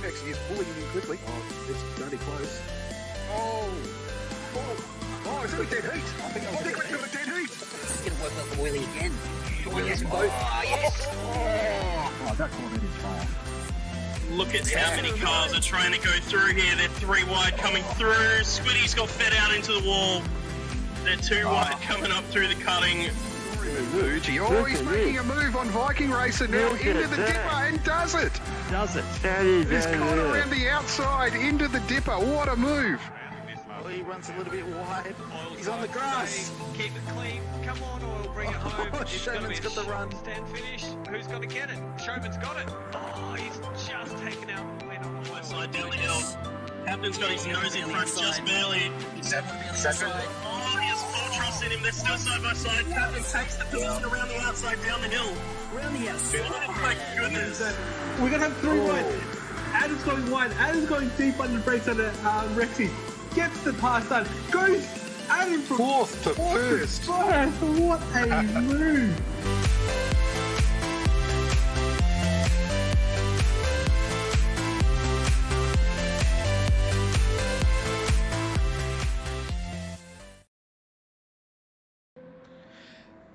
Apex is pulling him in quickly. Oh, it's going to be close. Oh, is that a dead heat? I think we've got a dead heat. This is going to work well for Oily again. Yes, both. Oh, yes. Oh, that corner is fire. Look at how many cars are trying to go through here. They're 3 wide coming through. Squiddy's got fed out into the wall. They're 2 wide coming up through the cutting. Oh, he's making a move on Viking Racer now into the dipper and does it. He's caught around the outside into the dipper. What a move. Oh, he runs a little bit wide. He's on the grass. Keep it clean. Come on, Oil, bring it home. It's gotta Showman's be a got the run. Stand finish. Who's going to get it? Showman's got it. Oh, he's just taken out the win on the Left side down the hill. Hampton's got his nose in front just barely. Oh, he has full trust in him. They're still side by side. Hampton takes the position around the outside down the hill. Around the outside. Oh my goodness. We're going to have 3 wide. Adam's going wide. Adam's going deep under the brakes under Rexy. Gets the pass done. Goes Adam from Fourth to first. What a move.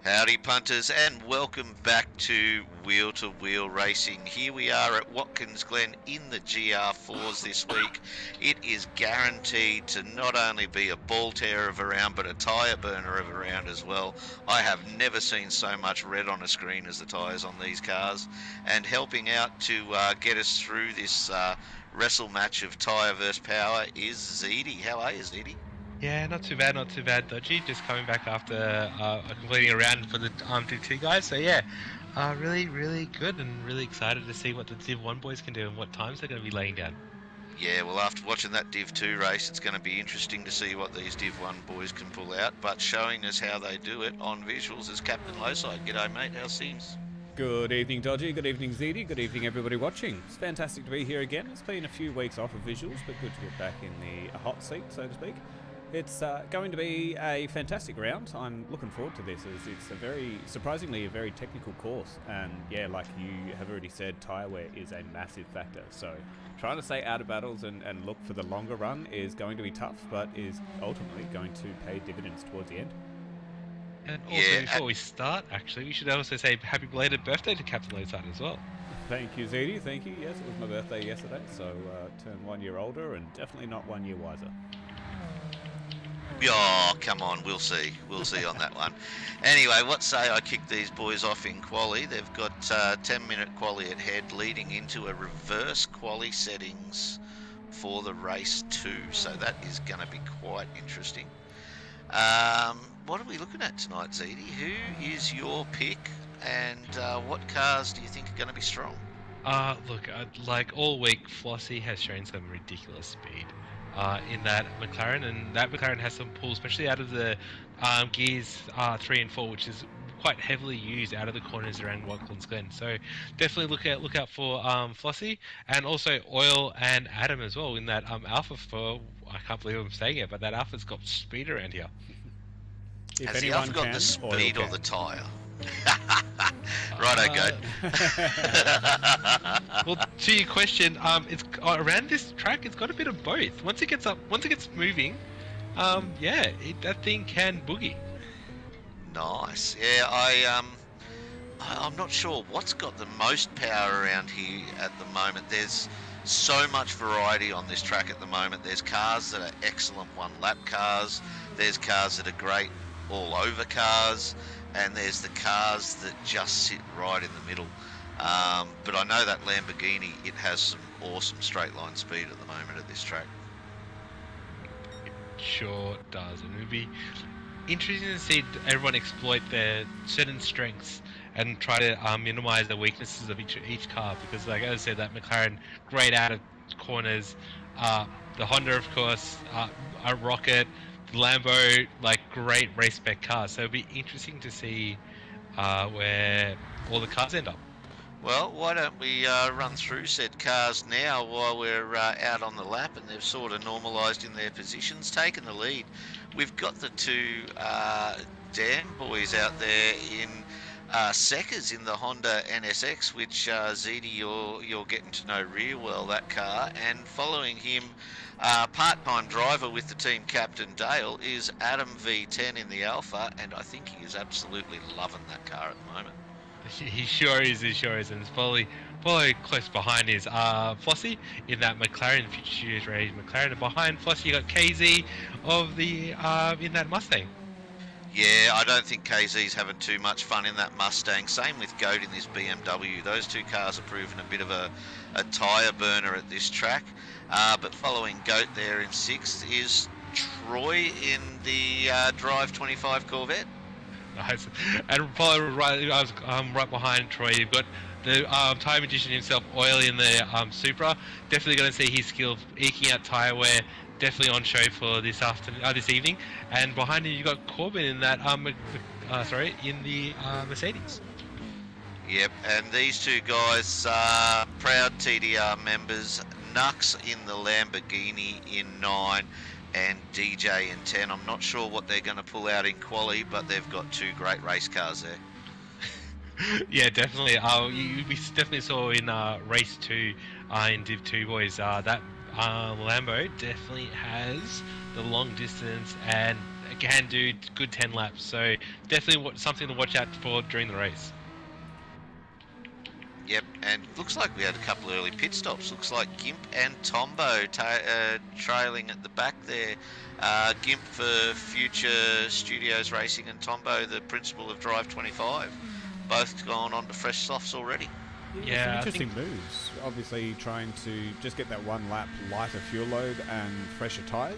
Howdy punters, and welcome back to Wheel to Wheel Racing. Here we are at Watkins Glen in the GR4s this week. It is guaranteed to not only be a ball tear of a round, but a tyre burner of a round as well. I have never seen so much red on a screen as the tyres on these cars. And helping out to get us through this wrestle match of tyre versus power is Zeedy. How are you, Zeedy? Yeah, not too bad, Dodgy. Just coming back after completing a round for the Div 2 guys. So yeah, really good and really excited to see what the Div 1 boys can do and what times they're going to be laying down. Yeah, well, after watching that Div 2 race, it's going to be interesting to see what these Div 1 boys can pull out. But showing us how they do it on visuals is Captain Lowside. G'day, mate. How's things? Good evening, Dodgy. Good evening, Zeedy. Good evening, everybody watching. It's fantastic to be here again. It's been a few weeks off of visuals, but good to get back in the hot seat, so to speak. It's going to be a fantastic round. I'm looking forward to this, as it's surprisingly a very technical course. And yeah, like you have already said, tyre wear is a massive factor. So trying to stay out of battles and look for the longer run is going to be tough, but is ultimately going to pay dividends towards the end. And also, before we start, actually, we should also say happy belated birthday to Captain Lowside as well. Thank you, Zeedy. Thank you. Yes, it was my birthday yesterday, so turned 1 year older and definitely not 1 year wiser. Oh, come on, we'll see on that one. Anyway, what say I kick these boys off in quali. They've got 10-minute quali at head, leading into a reverse quali settings for the race 2, so that is going to be quite interesting. What are we looking at tonight, Zeedy? Who is your pick, and what cars do you think are going to be strong? Look, like all week, Flossie has shown some ridiculous speed. In that McLaren, and that McLaren has some pull, especially out of the gears 3 and 4, which is quite heavily used out of the corners around Watkins Glen. So definitely look out for Flossie, and also Oil and Adam as well in that Alpha. For I can't believe I'm saying it, but that Alpha's got speed around here. Has the Alpha got the speed or the tyre? Righto, go. Well, to your question, it's around this track. It's got a bit of both. Once it gets moving, that thing can boogie. Nice. Yeah, I'm not sure what's got the most power around here at the moment. There's so much variety on this track at the moment. There's cars that are excellent one-lap cars. There's cars that are great all-over cars. And there's the cars that just sit right in the middle. But I know that Lamborghini, it has some awesome straight line speed at the moment at this track. It sure does. And it would be interesting to see everyone exploit their certain strengths and try to minimize the weaknesses of each car. Because like I said, that McLaren, great out of corners. The Honda, of course, a rocket. Lambo, like great race spec cars, so it'll be interesting to see where all the cars end up. Well, why don't we run through said cars now while we're out on the lap, and they've sort of normalised in their positions, taken the lead. We've got the two Dan boys out there in Seckers in the Honda NSX, which Zedi, you're getting to know real well, that car. And following him, part-time driver with the team captain Dale, is Adam V10 in the Alpha, and I think he is absolutely loving that car at the moment. He sure is, and it's probably close behind is Flossie in that McLaren Future Studios race. McLaren, and behind Flossie you got KZ of the in that Mustang. Yeah, I don't think KZ's having too much fun in that Mustang. Same with Goat in this BMW. Those two cars are proving a bit of a tyre burner at this track. But following Goat there in 6th is Troy in the Drive 25 Corvette. Nice. And probably right behind Troy, you've got the tyre magician himself, Oil, in the Supra. Definitely going to see his skill eking out tyre wear. Definitely on show for this evening. And behind him, you've got Corbin in that in the Mercedes. Yep, and these two guys are proud TDR members. Nux in the Lamborghini in 9 and DJ in 10. I'm not sure what they're going to pull out in quali, but they've got two great race cars there. Yeah, definitely. We definitely saw in race 2 in Div 2, boys, that Lambo definitely has the long distance and can do good 10 laps. So definitely something to watch out for during the race. Yep, and looks like we had a couple of early pit stops. Looks like Gimp and Tombo trailing at the back there. Gimp for Future Studios Racing and Tombo, the principal of Drive 25. Both gone on to fresh softs already. Yeah, some interesting moves. Obviously trying to just get that one lap lighter fuel load and fresher tyres.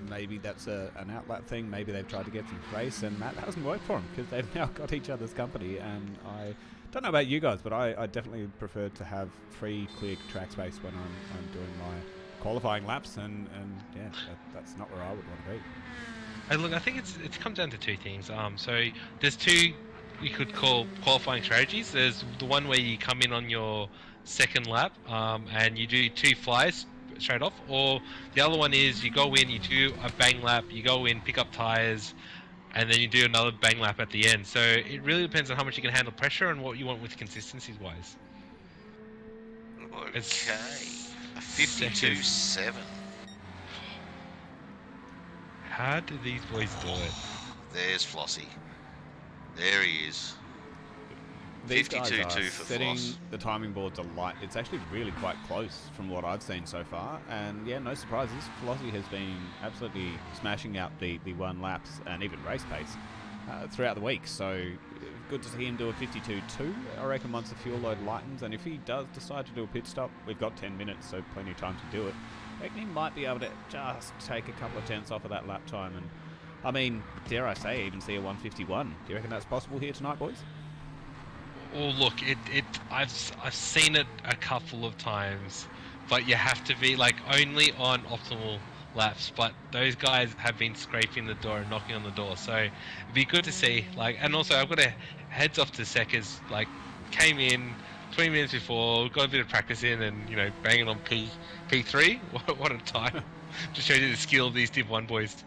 Maybe that's an outlet thing. Maybe they've tried to get some race, and that hasn't worked for them because they've now got each other's company. And I don't know about you guys, but I definitely prefer to have free, clear track space when I'm doing my qualifying laps. And yeah, that's not where I would want to be. And look, I think it comes down to two things. So there's two we could call qualifying strategies. There's the one where you come in on your second lap and you do 2 flies straight off, or the other one is you go in, you do a bang lap, you go in, pick up tires, and then you do another bang lap at the end. So it really depends on how much you can handle pressure and what you want with consistency wise. Okay, a 52.7. How do these boys do it? There's Flossie. There he is. These guys 52.2 are for setting Floss. the timing boards alight. It's actually really quite close from what I've seen so far. And yeah, no surprises. Flossie has been absolutely smashing out the 1 laps and even race pace throughout the week. So good to see him do a 52.2. I reckon once the fuel load lightens, and if he does decide to do a pit stop, we've got 10 minutes, so plenty of time to do it. I reckon he might be able to just take a couple of tenths off of that lap time. And I mean, dare I say, even see a 151. Do you reckon that's possible here tonight, boys? Oh, look, I've seen it a couple of times, but you have to be like only on optimal laps. But those guys have been scraping the door and knocking on the door, so it'd be good to see. Like, and also I've got a heads off to Seckers. Like, came in 20 minutes before, got a bit of practice in, and banging on P3. What a time! Just shows you the skill of these Div 1 boys.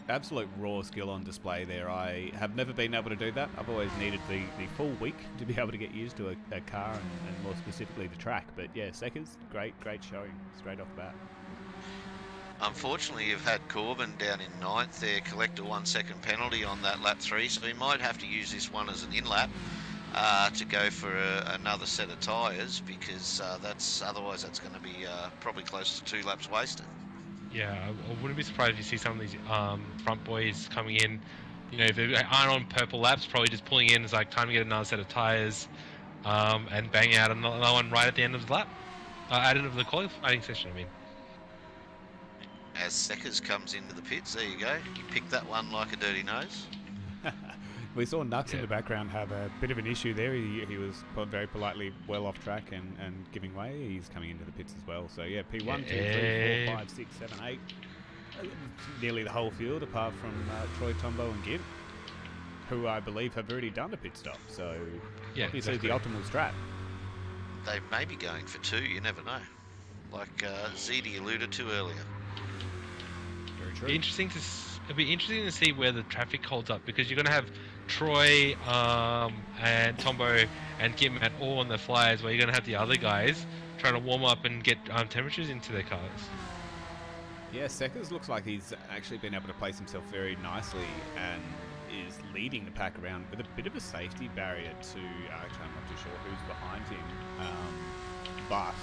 Absolute raw skill on display there. I have never been able to do that. I've always needed the full week to be able to get used to a car and more specifically the track. But yeah, Seckers, great showing straight off the bat. Unfortunately, you've had Corbin down in 9th there, collect a 1 second penalty on that lap 3, so he might have to use this one as an in-lap to go for another set of tyres, because otherwise that's going to be probably close to 2 laps wasted. Yeah, I wouldn't be surprised if you see some of these front boys coming in. If they aren't on purple laps, probably just pulling in. It's like time to get another set of tyres and bang out another one right at the end of the lap. At the end of the qualifying session, I mean. As Seckers comes into the pits, there you go. You picked that one like a dirty nose. We saw Nux in the background have a bit of an issue there. He was very politely well off track and giving way. He's coming into the pits as well. So yeah, P1, 2, 3, 4, 5, 6, 7, 8. Nearly the whole field apart from Troy, Tombo and Gimp, who I believe have already done a pit stop. So yeah, obviously exactly. The optimal strat. They may be going for 2, you never know. Like Zedi alluded to earlier. Very true. It'd be interesting to see where the traffic holds up, because you're going to have Troy and Tombo and Gitmat all on the flyers, where you're going to have the other guys trying to warm up and get temperatures into their cars. Yeah, Seckers looks like he's actually been able to place himself very nicely and is leading the pack around with a bit of a safety barrier to, actually I'm not too sure who's behind him, but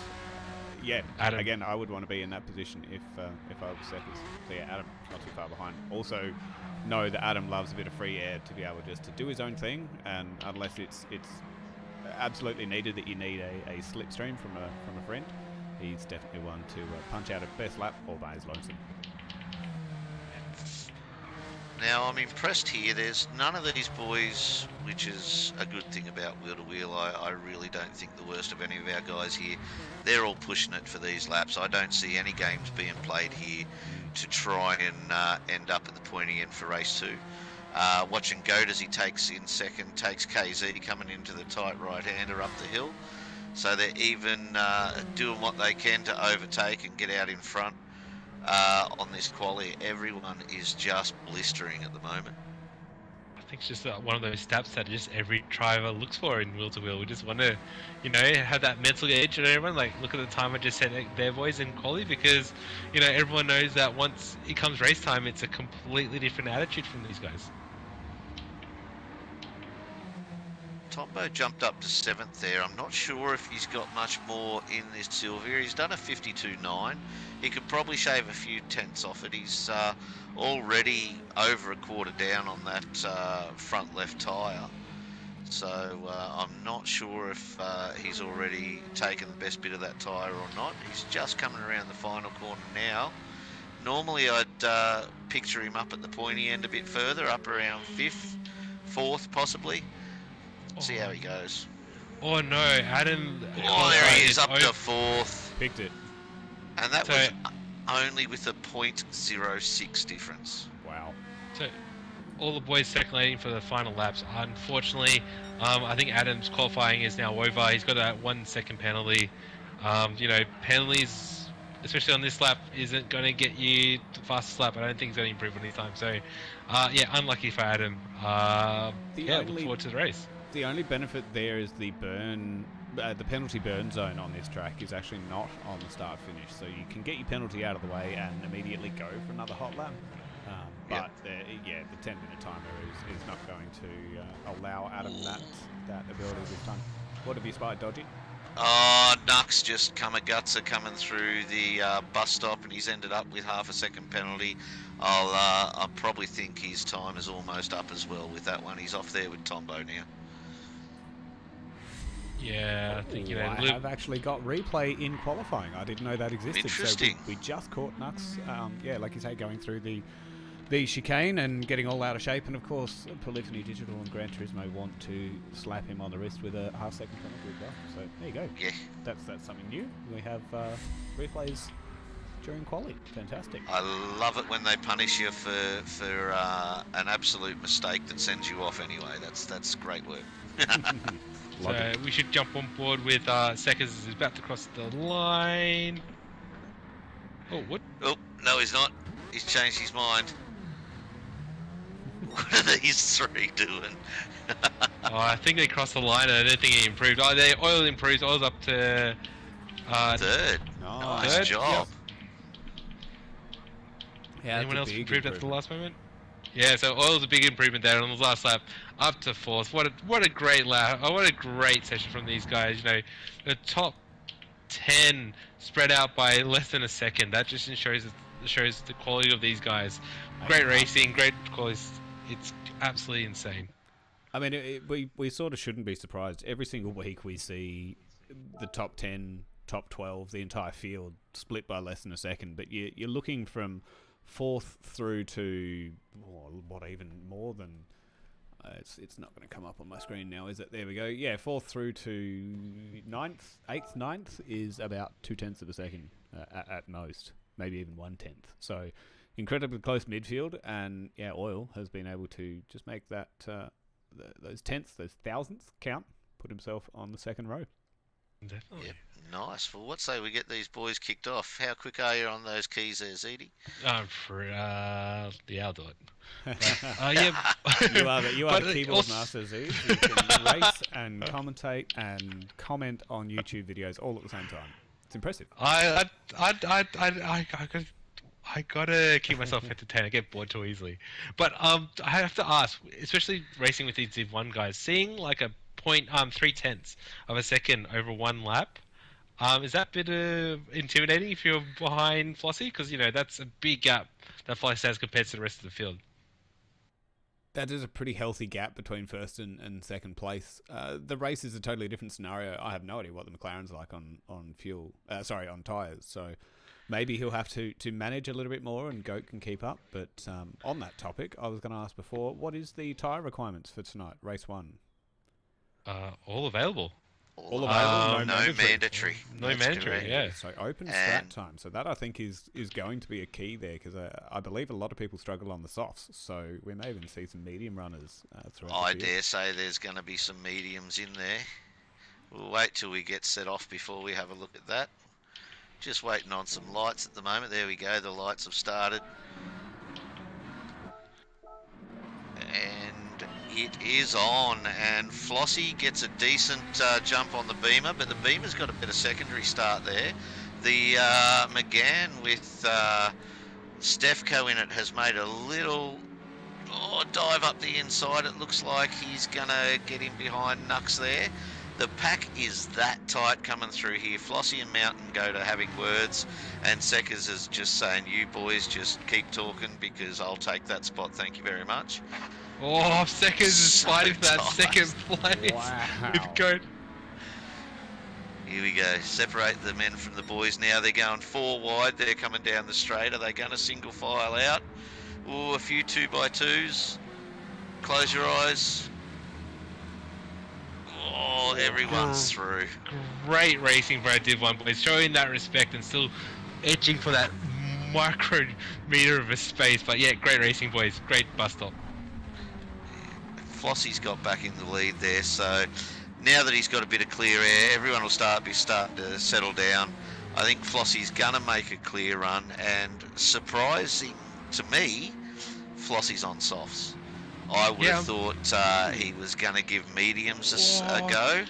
yeah, Adam. Again, I would want to be in that position if I was Seckers. So yeah, Adam not too far behind. Also know that Adam loves a bit of free air to be able just to do his own thing, and unless it's absolutely needed that you need a slipstream from a friend, he's definitely one to punch out a best lap all by his lonesome. Now, I'm impressed here. There's none of these boys, which is a good thing about wheel to wheel. I really don't think the worst of any of our guys here. They're all pushing it for these laps. I don't see any games being played here to try and end up at the pointy end for race 2. Watching Goat as he takes in second, takes KZ coming into the tight right-hander up the hill. So they're even doing what they can to overtake and get out in front. On this quali, everyone is just blistering at the moment. I think it's just one of those stats that just every driver looks for in wheel to wheel. We just want to, have that mental edge on everyone. Like, look at the time I just set their boys in quali, because, everyone knows that once it comes race time, it's a completely different attitude from these guys. Tombo jumped up to 7th there. I'm not sure if he's got much more in this Sylvia. He's done a 52.9. He could probably shave a few tenths off it. He's already over a quarter down on that front left tyre. So I'm not sure if he's already taken the best bit of that tyre or not. He's just coming around the final corner now. Normally I'd picture him up at the pointy end a bit further, up around 5th, 4th possibly. See how he goes. Oh no, Adam. Oh, there he is, up to 4th. Picked it. And that was only with a 0.06 difference. Wow. So all the boys circulating for the final laps. Unfortunately, I think Adam's qualifying is now over. He's got that 1 second penalty. Penalties, especially on this lap, isn't going to get you the fastest lap. I don't think he's going to improve on his time. So, unlucky for Adam. Look forward to the race. The only benefit there is the penalty burn zone on this track is actually not on the start finish, so you can get your penalty out of the way and immediately go for another hot lap. But the 10-minute timer is not going to allow Adam that ability this time. What have you spied, Dodgy? Oh, Nux just Kamagutsa coming through the bus stop, and he's ended up with half a second penalty. I'll probably think his time is almost up as well with that one. He's off there with Tombo now. Yeah, I think, I have actually got replay in qualifying. I didn't know that existed. Interesting. So we just caught Nux, like you say, going through the chicane and getting all out of shape. And of course, Polyphony Digital and Gran Turismo want to slap him on the wrist with a half-second penalty as well. So there you go. Yeah. That's something new. We have replays during quali. Fantastic. I love it when they punish you for an absolute mistake that sends you off anyway. That's great work. So we should jump on board with Seckers is about to cross the line. Oh, what? Oh, no, he's not. He's changed his mind. What are these three doing? I think they crossed the line, and I don't think he improved. Oil improves. Oil's up to 3rd. Nice job. Yeah, anyone else improved at the last moment? Yeah, so Oil's a big improvement there on the last lap, up to 4th. What a great lap! Oh, what a great session from these guys. The top 10 spread out by less than a second. That just shows the quality of these guys. Great racing, great quality. It's absolutely insane. I mean, we sort of shouldn't be surprised. Every single week we see the top 10, top 12, the entire field split by less than a second. But you're looking from 4th through to even more than it's not going to come up on my screen now, is it? There we go. Yeah, 4th through to 9th, 8th, 9th is about 0.2 of a second at most, maybe even 1/10. So incredibly close midfield, and Oil has been able to just make that those tenths, those thousandths count. Put himself on the second row. Definitely. Yep. Nice. Well, what say we get these boys kicked off? How quick are you on those keys there, Zeddy? Yeah, I'll do it. But, yeah. You are the keyboard master, Z. You can race and commentate and comment on YouTube videos all at the same time. It's impressive. I gotta keep myself entertained. I get bored too easily. But I have to ask, especially racing with these Div 1 guys, seeing like a 0.3 of a second over one lap, is that a bit intimidating if you're behind Flossie? Because, you know, that's a big gap that Flossie has compared to the rest of the field. That is a pretty healthy gap between first and second place. The race is a totally different scenario. I have no idea what the McLaren's like on tyres. So maybe he'll have to manage a little bit more and Goat can keep up. But on that topic, I was going to ask before, what is the tyre requirements for tonight, race 1? All available. All available, no mandatory. No mandatory, yeah. So open strat time. So that I think is going to be a key there because I believe a lot of people struggle on the softs. So we may even see some medium runners throughout the I field. dare say there's going to be some mediums in there. We'll wait till we get set off before we have a look at that. Just waiting on some lights at the moment. There we go. The lights have started. And it is on, and Flossie gets a decent jump on the Beamer, but the Beamer's got a better secondary start there. The McGann with Stefco in it has made a little dive up the inside. It looks like he's going to get in behind Nux there. The pack is that tight coming through here. Flossie and Mountain go to having words, and Seckers is just saying, you boys just keep talking because I'll take that spot, thank you very much. Oh, Seckers is fighting for that second place. Wow. With Goat. Here we go. Separate the men from the boys now. They're going 4 wide. They're coming down the straight. Are they going to single file out? Oh, a few 2x2s. Close your eyes. Oh, everyone's through. Great racing for our Div 1 boys, showing that respect and still edging for that micrometer of a space. But yeah, great racing boys. Great bus stop. Flossie's got back in the lead there, so now that he's got a bit of clear air, everyone will start to settle down. I think Flossie's gonna make a clear run, and surprising to me, Flossie's on softs. I would have thought he was gonna give mediums a go.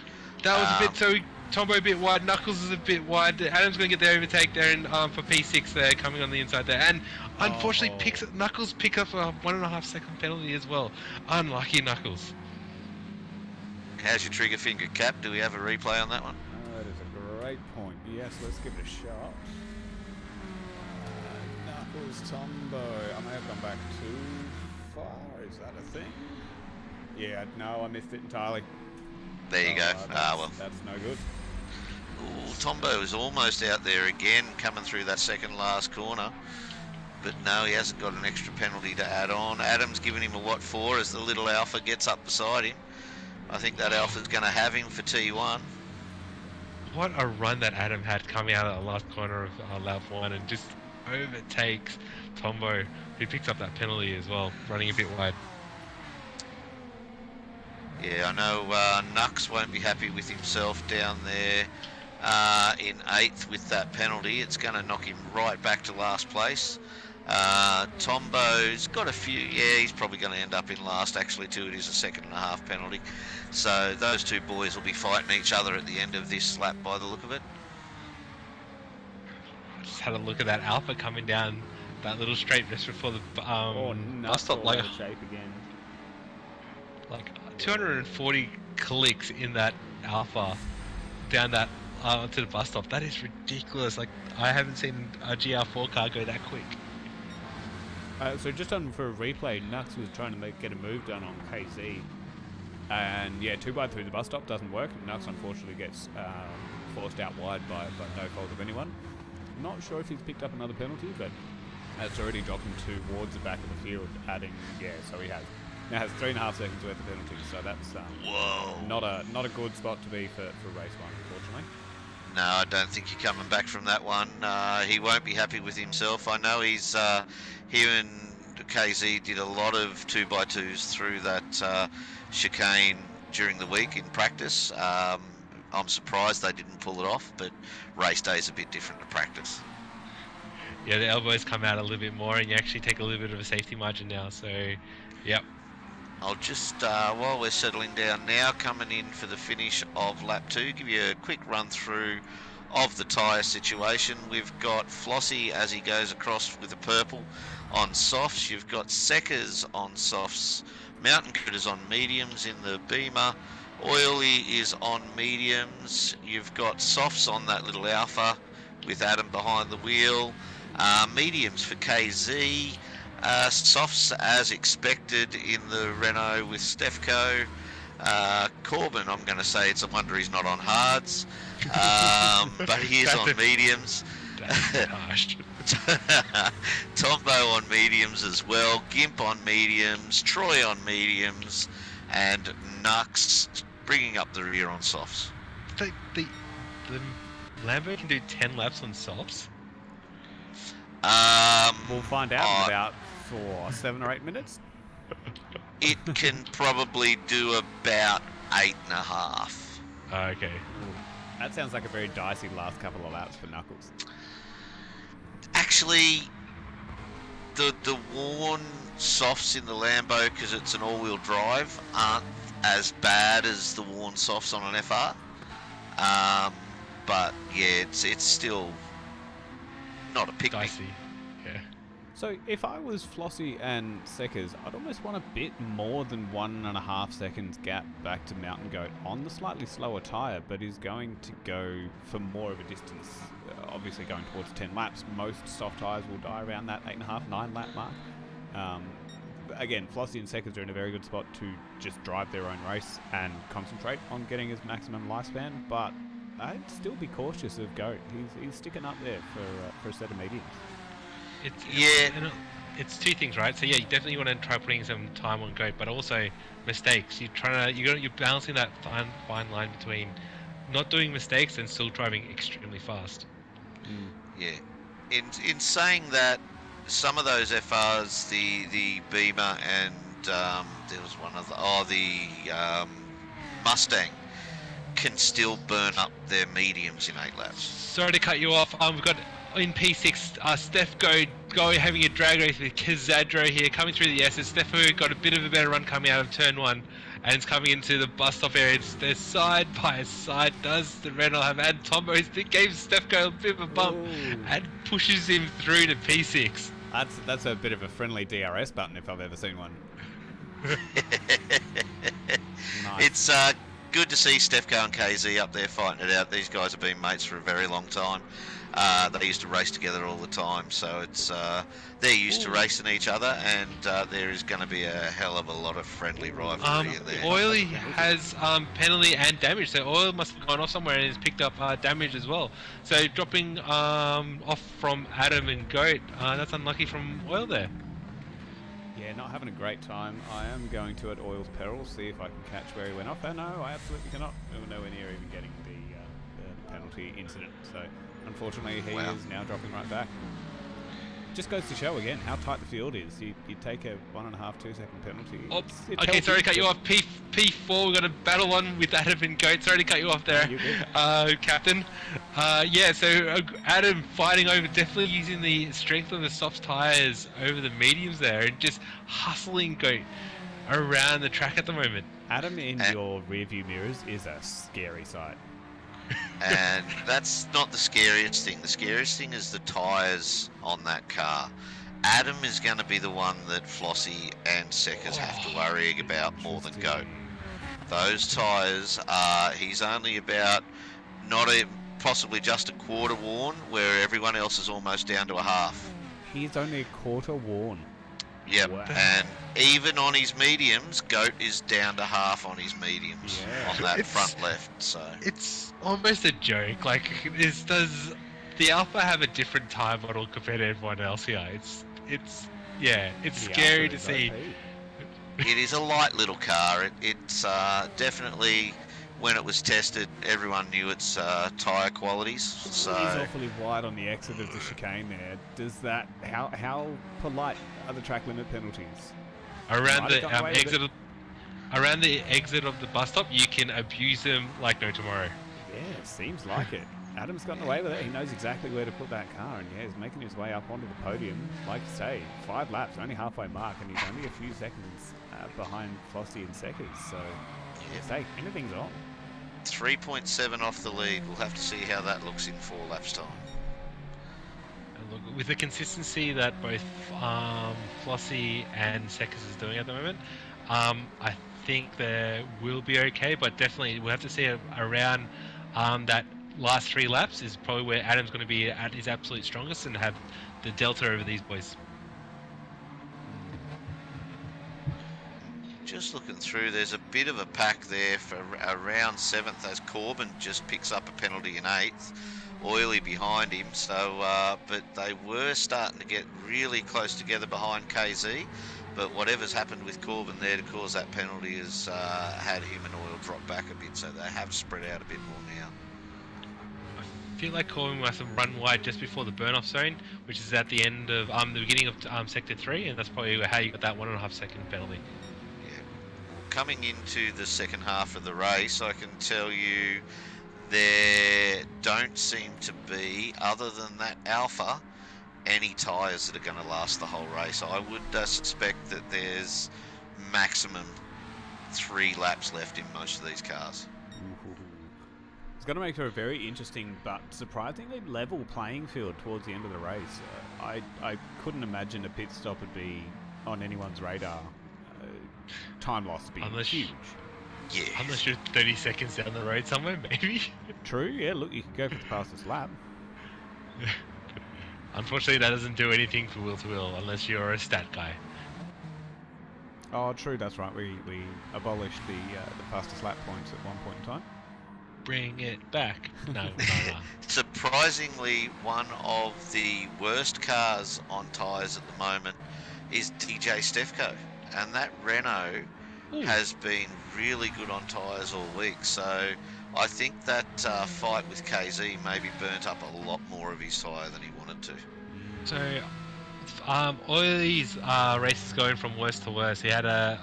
That was a bit so. Tombo a bit wide, Knuckles is a bit wide. Adam's going to get the overtake there for P6 there, coming on the inside there. And unfortunately, Knuckles pick up a 1.5 second penalty as well. Unlucky Knuckles. How's your trigger finger, Cap? Do we have a replay on that one? That is a great point. Yes, let's give it a shot. Knuckles Tombo. I may have gone back too far. Is that a thing? Yeah, no, I missed it entirely. There you go. Well. That's no good. Ooh, Tombo is almost out there again, coming through that second last corner. But no, he hasn't got an extra penalty to add on. Adam's giving him a what for as the little Alpha gets up beside him. I think that Alpha's going to have him for T1. What a run that Adam had coming out of the last corner of lap 1 and just overtakes Tombo, who picks up that penalty as well, running a bit wide. Yeah, I know Nux won't be happy with himself down there in 8th with that penalty. It's going to knock him right back to last place. Tombo's got a few. Yeah, he's probably going to end up in last, actually, too. It is a 2.5 penalty. So those two boys will be fighting each other at the end of this lap by the look of it. I just had a look at that Alpha coming down that little straight just before the bus stop. Like, shape again. Like 240 clicks in that Alpha down that to the bus stop. That is ridiculous. Like, I haven't seen a GR4 car go that quick. So just on for a replay, Nux was trying to get a move done on KZ, and yeah, 2 wide through the bus stop doesn't work. Nux unfortunately gets forced out wide by no fault of anyone. Not sure if he's picked up another penalty, but that's already dropped him towards the back of the field, adding, so he has. Now has 3.5 seconds worth of penalties, so that's not a good spot to be for race 1, unfortunately. No, I don't think you're coming back from that one. He won't be happy with himself. I know he's he and KZ did a lot of 2x2s through that chicane during the week in practice. I'm surprised they didn't pull it off, but race day is a bit different to practice. Yeah, the elbows come out a little bit more, and you actually take a little bit of a safety margin now. So, yep. I'll just, while we're settling down now, coming in for the finish of lap 2, give you a quick run through of the tyre situation. We've got Flossie as he goes across with the purple on softs. You've got Seckers on softs. Mountain Critters on mediums in the Beamer. Oily is on mediums. You've got softs on that little Alpha with Adam behind the wheel. Mediums for KZ. Softs as expected in the Renault with Stefco. Corbin, I'm going to say it's a wonder he's not on hards, but he is on mediums. Tombo on mediums as well. Gimp on mediums. Troy on mediums, and Nux bringing up the rear on softs. The Lambo can do 10 laps on softs. We'll find out in about 7 or 8 minutes. It can probably do about 8.5. Okay. That sounds like a very dicey last couple of laps for Knuckles. Actually, the worn softs in the Lambo, because it's an all-wheel drive, aren't as bad as the worn softs on an FR. But yeah, it's still not a picnic. Dicey. Yeah. So if I was Flossie and Seckers, I'd almost want a bit more than 1.5 seconds gap back to Mountain Goat on the slightly slower tyre, but is going to go for more of a distance. Obviously going towards 10 laps. Most soft tyres will die around that 8.5, 9 lap mark. Again, Flossie and Seckers are in a very good spot to just drive their own race and concentrate on getting his maximum lifespan, but I'd still be cautious of Goat. He's sticking up there for a set of mediums. It's two things, right? So yeah, you definitely want to try putting some time on Goat, but also mistakes. You're balancing that fine line between not doing mistakes and still driving extremely fast. Yeah. In saying that, some of those FRs, the Beamer and there was one other, the Mustang, can still burn up their mediums in 8 laps. Sorry to cut you off. We've got in P6 Steph go having a drag race with Kazadro here coming through the S's. Steph got a bit of a better run coming out of turn 1 and it's coming into the bus stop area. They're side by side. Does the Renault have and Tombo gave Stefco a bit of a bump and pushes him through to P6. That's a bit of a friendly DRS button if I've ever seen one. Nice. It's good to see Stefco and KZ up there fighting it out. These guys have been mates for a very long time. They used to race together all the time, so it's they're used to racing each other, and there is going to be a hell of a lot of friendly rivalry in there. Oily has penalty and damage, so Oil must have gone off somewhere and has picked up damage as well. So dropping off from Adam and Goat, that's unlucky from Oil there. Yeah, not having a great time. I am going to, at Oil's peril, see if I can catch where he went off. No, I absolutely cannot. We're nowhere near even getting the penalty incident. So, unfortunately, he is now dropping right back. Just goes to show again how tight the field is. You take a 1.5, 2 second penalty. Okay, sorry to cut you off. P4, we've got a battle on with Adam and Goat. Sorry to cut you off there, Captain. Yeah, so Adam fighting over, definitely using the strength of the soft tyres over the mediums there and just hustling Goat around the track at the moment. Adam in your rear view mirrors is a scary sight. And that's not the scariest thing. The scariest thing is the tyres on that car. Adam is going to be the one that Flossie and Seckers have to worry about more than Goat. Those tyres are, he's only about possibly just a quarter worn, where everyone else is almost down to a half. He's only a quarter worn. Yep, wow. And even on his mediums, Goat is down to half on his mediums on that front left. So it's almost a joke. Like, does the Alpha have a different tyre model compared to everyone else here? It's scary to see. It is a light little car. It's definitely, when it was tested, everyone knew its tyre qualities. So he's awfully wide on the exit of the chicane there. Does that? How polite are the track limit penalties? Around the exit of the bus stop, you can abuse them like no tomorrow. Seems like it. Adam's gotten away with it. He knows exactly where to put that car, and yeah, he's making his way up onto the podium. Like you say, 5 laps, only halfway mark, and he's only a few seconds behind Flossie and Seckers. So, say anything's on. 3.7 off the lead. We'll have to see how that looks in 4 laps time. And look, with the consistency that both Flossie and Seckers is doing at the moment, I think they will be okay, but definitely we'll have to see around that last 3 laps is probably where Adam's going to be at his absolute strongest and have the delta over these boys. Just looking through, there's a bit of a pack there for around 7th as Corbin just picks up a penalty in 8th. Oily behind him, so but they were starting to get really close together behind KZ. But whatever's happened with Corbin there to cause that penalty has had him and Oil drop back a bit, so they have spread out a bit more now. I feel like Corbin must have run wide just before the burn-off zone, which is at the end of the beginning of Sector 3, and that's probably how you got that 1.5 second penalty. Yeah. Coming into the second half of the race, I can tell you there don't seem to be, other than that Alpha, any tyres that are going to last the whole race. I would suspect that there's maximum 3 laps left in most of these cars. It's going to make for a very interesting but surprisingly level playing field towards the end of the race. I couldn't imagine a pit stop would be on anyone's radar. Time loss would be huge. Yeah. Unless you're 30 seconds down the road somewhere, maybe. True, yeah, look, you could go for the fastest lap. Unfortunately, that doesn't do anything for wheel to wheel unless you're a stat guy. Oh, true, that's right. We abolished the fastest lap points at one point in time. Bring it back. No. Surprisingly, one of the worst cars on tyres at the moment is DJ Stefko, and that Renault has been really good on tyres all week. So I think that fight with KZ maybe burnt up a lot more of his tyre than he wanted to. So, all these races going from worst to worst. He had a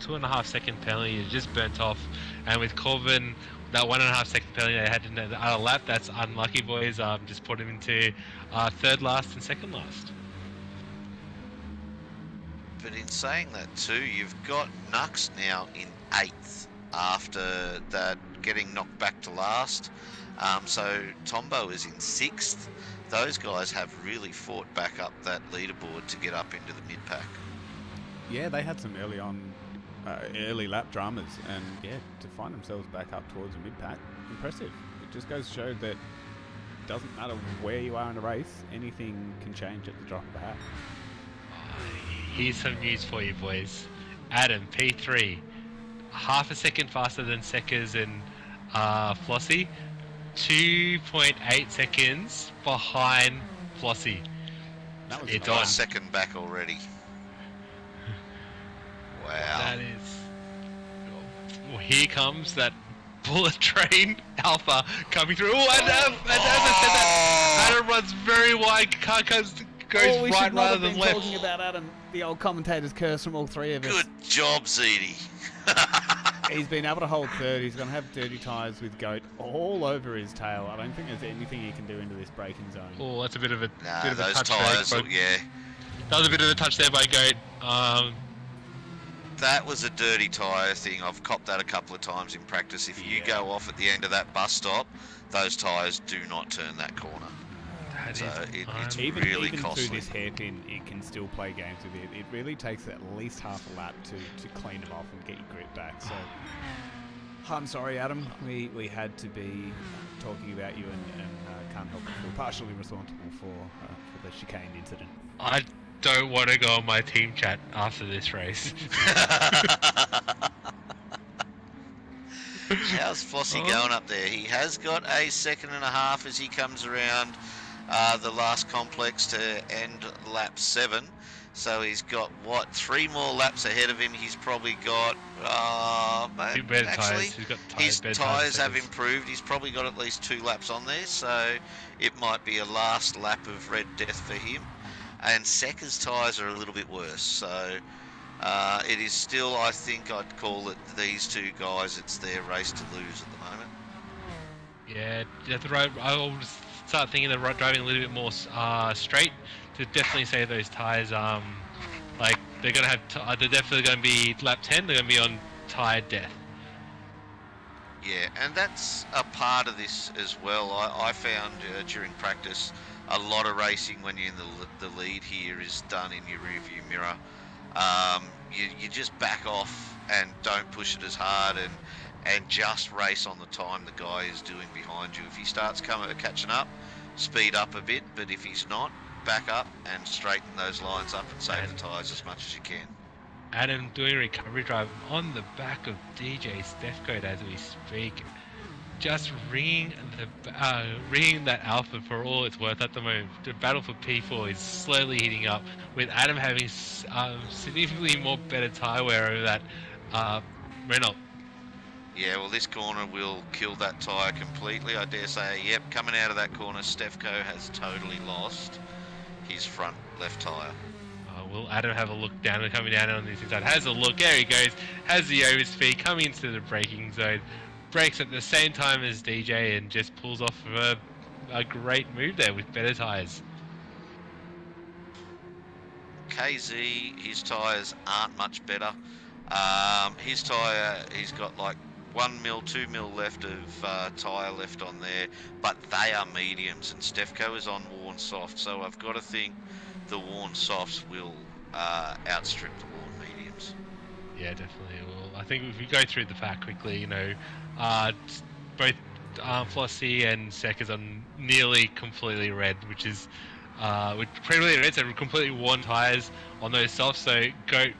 2.5 second penalty. He just burnt off, and with Corbin, that 1.5 second penalty they had in the other lap, that's unlucky, boys. Just put him into 3rd last and 2nd last. But in saying that too, you've got Nux now in 8th after that getting knocked back to last. So Tombo is in 6th. Those guys have really fought back up that leaderboard to get up into the mid-pack. Yeah, they had some early lap dramas, and yeah, to find themselves back up towards the mid-pack, impressive. It just goes to show that it doesn't matter where you are in a race, anything can change at the drop of a hat. Here's some news for you, boys. Adam, P3, 0.5 second faster than Seckers and Flossie, 2.8 seconds behind Flossie. That was it's a on. second back already. Wow. That is. Well, here comes that bullet train Alpha coming through. Oh, and as I said that, Adam runs very wide. Car goes right rather than left. Talking about Adam, the old commentator's curse from all 3 of us. Good job, Zeddy. He's been able to hold 3rd. He's going to have dirty tyres with Goat all over his tail. I don't think there's anything he can do into this braking zone. Oh, that's a bit of a those touch tyres, there. yeah. That was a bit of a touch there by Goat. That was a dirty tyre thing. I've copped that a couple of times in practice. If you go off at the end of that bus stop, those tyres do not turn that corner. It's even really costly. Through this hairpin, it can still play games with it. It really takes at least half a lap to clean them off and get your grip back. So, I'm sorry, Adam. We had to be talking about you and can't help but feel partially responsible for the chicane incident. I don't want to go on my team chat after this race. How's Flossie going up there? He has got a 2.5 seconds as he comes around the last complex to end lap 7. So he's got, 3 more laps ahead of him. He's probably got, actually, his tyres have improved. He's probably got at least 2 laps on there. So it might be a last lap of red death for him. And Secker's tyres are a little bit worse. So it is still, I think I'd call it these 2 guys, it's their race to lose at the moment. Yeah, you have to ride. I'll start thinking of driving a little bit more straight to definitely save those tires. Like they're gonna have, they're definitely gonna be lap 10. They're gonna be on tire death. Yeah, and that's a part of this as well. I found during practice, a lot of racing when you're in the lead here is done in your rearview mirror. You just back off and don't push it as hard and just race on the time the guy is doing behind you. If he starts catching up, speed up a bit, but if he's not, back up and straighten those lines up and save the tyres as much as you can. Adam doing a recovery drive on the back of DJ Stefcoat as we speak, just ringing that alpha for all it's worth at the moment. The battle for P4 is slowly heating up, with Adam having significantly more better tyre wear over that Renault. Yeah, well, this corner will kill that tyre completely. I dare say, yep, coming out of that corner, Stefco has totally lost his front left tyre. Will Adam have a look down and coming down on this inside? Has a look, there he goes, has the overspeed, coming into the braking zone, brakes at the same time as DJ and just pulls off a great move there with better tyres. KZ, his tyres aren't much better. His tyre, he's got like 1 mil, 2 mil left of tyre left on there, but they are mediums, and Stefco is on worn soft, so I've got to think the worn softs will outstrip the worn mediums. Yeah, definitely. Well, I think if we go through the pack quickly, you know, both Flossie and Seckers are nearly completely red, which is completely red, so completely worn tyres on those softs. So Goat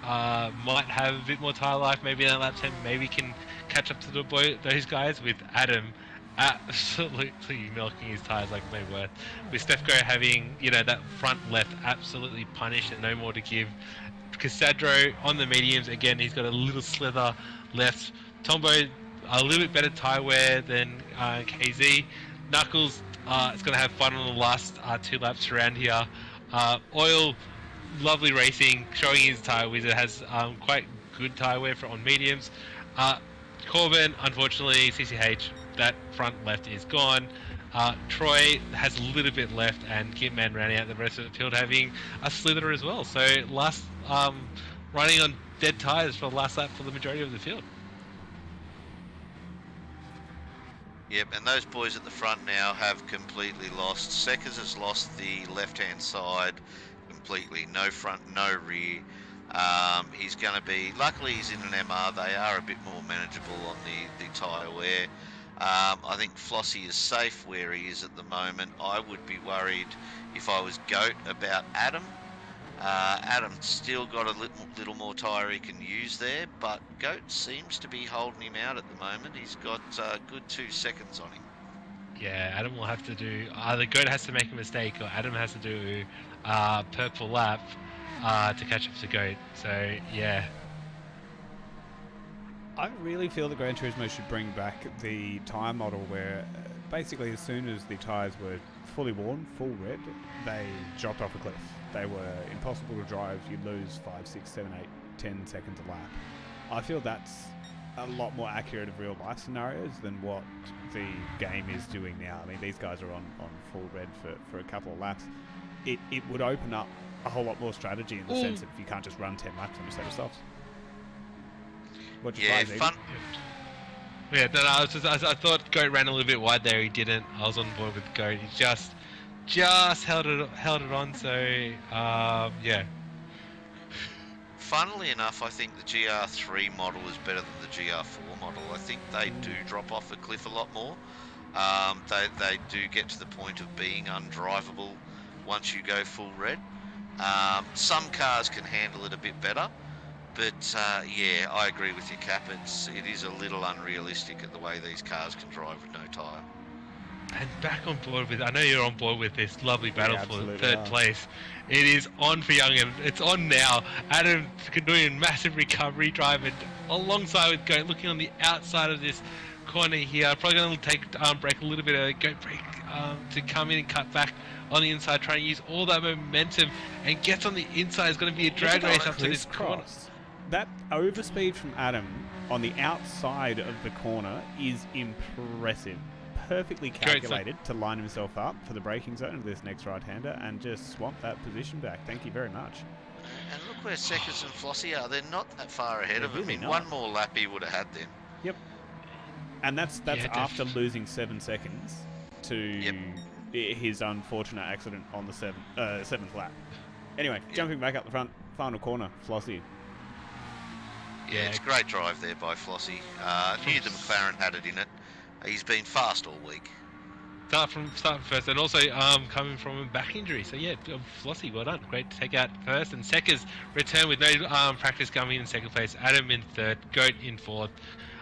might have a bit more tyre life, maybe in lap 10, maybe can catch up to those guys, with Adam absolutely milking his tyres like no worth. With Stefco having, you know, that front left absolutely punished and no more to give. Casadro on the mediums, again, he's got a little slither left. Tombo, a little bit better tyre wear than KZ. Knuckles is going to have fun on the last 2 laps around here. Oil, lovely racing, showing his tyre wizard, has quite good tyre wear on mediums. Corbin, unfortunately, CCH, that front left is gone. Troy has a little bit left, and Kitman rounding out the rest of the field having a slither as well. So last running on dead tyres for the last lap for the majority of the field. Yep, and those boys at the front now have completely lost. Seckers has lost the left-hand side completely. No front, no rear. He's going to be, luckily he's in an MR, they are a bit more manageable on the tyre wear. I think Flossie is safe where he is at the moment. I would be worried if I was Goat about Adam. Adam's still got a little more tyre he can use there, but Goat seems to be holding him out at the moment. He's got a good 2 seconds on him. Yeah, Adam will have to do, either Goat has to make a mistake or Adam has to do purple lap to catch up to Goat. So, yeah. I really feel that Gran Turismo should bring back the tyre model where basically as soon as the tyres were fully worn, full red, they dropped off a cliff. They were impossible to drive. You'd lose 5, 6, 7, 8, 10 seconds a lap. I feel that's a lot more accurate of real life scenarios than what the game is doing now. I mean, these guys are on full red for a couple of laps. It would open up a whole lot more strategy in the sense that if you can't just run 10 laps on a set of softs. Yeah, fun. Yeah, no, I thought Goat ran a little bit wide there. He didn't. I was on board with Goat. He just held it on. So yeah. Funnily enough, I think the GR3 model is better than the GR4 model. I think they do drop off a cliff a lot more. They do get to the point of being undrivable once you go full red. Some cars can handle it a bit better. But yeah, I agree with you, Cap. It is a little unrealistic at the way these cars can drive with no tyre. And back on board with, I know you're on board with this lovely battle for third place. It is on for Young, and it's on now. Adam doing a massive recovery drive, and alongside with Goat, looking on the outside of this corner here. Probably going to take brake a little bit of Goat brake to come in and cut back on the inside, trying to use all that momentum, and gets on the inside. It's going to be a drag race up to this corner. That overspeed from Adam on the outside of the corner is impressive. perfectly calculated to line himself up for the braking zone of this next right-hander and just swamp that position back. Thank you very much. And look where Seckers and Flossie are. They're not that far ahead of him. really In not. one more lap, he would have had them. Yep. And that's after losing 7 seconds to his unfortunate accident on the 7th lap. Anyway, jumping back up the front, final corner, Flossie. Yeah, it's a great drive there by Flossie. Knew the McLaren had it in it. He's been fast all week. Start from first, and also coming from a back injury. So yeah, Flossie, well done. Great to take out first, and Seckers return with no practice, coming in second place. Adam in third, Goat in fourth.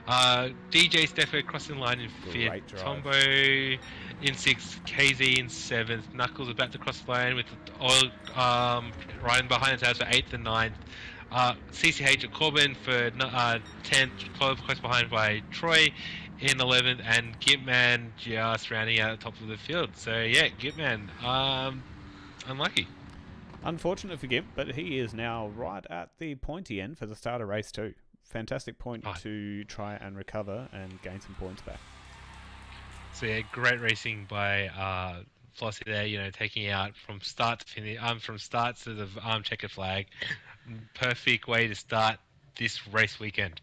DJ Steffo crossing the line in fifth. Tombo in sixth. KZ in seventh. Knuckles about to cross the line with Oil riding behind the tails for eighth and ninth. CCH at Corbin for 10th, close behind by Troy in 11th, and Gitman just rounding out at the top of the field. So yeah, Gitman, unlucky. Unfortunate for Gimp, but he is now right at the pointy end for the start of race 2. Fantastic point to try and recover and gain some points back. So yeah, great racing by Flossie there, you know, taking out from start to finish, from start to the checkered flag. Perfect way to start this race weekend.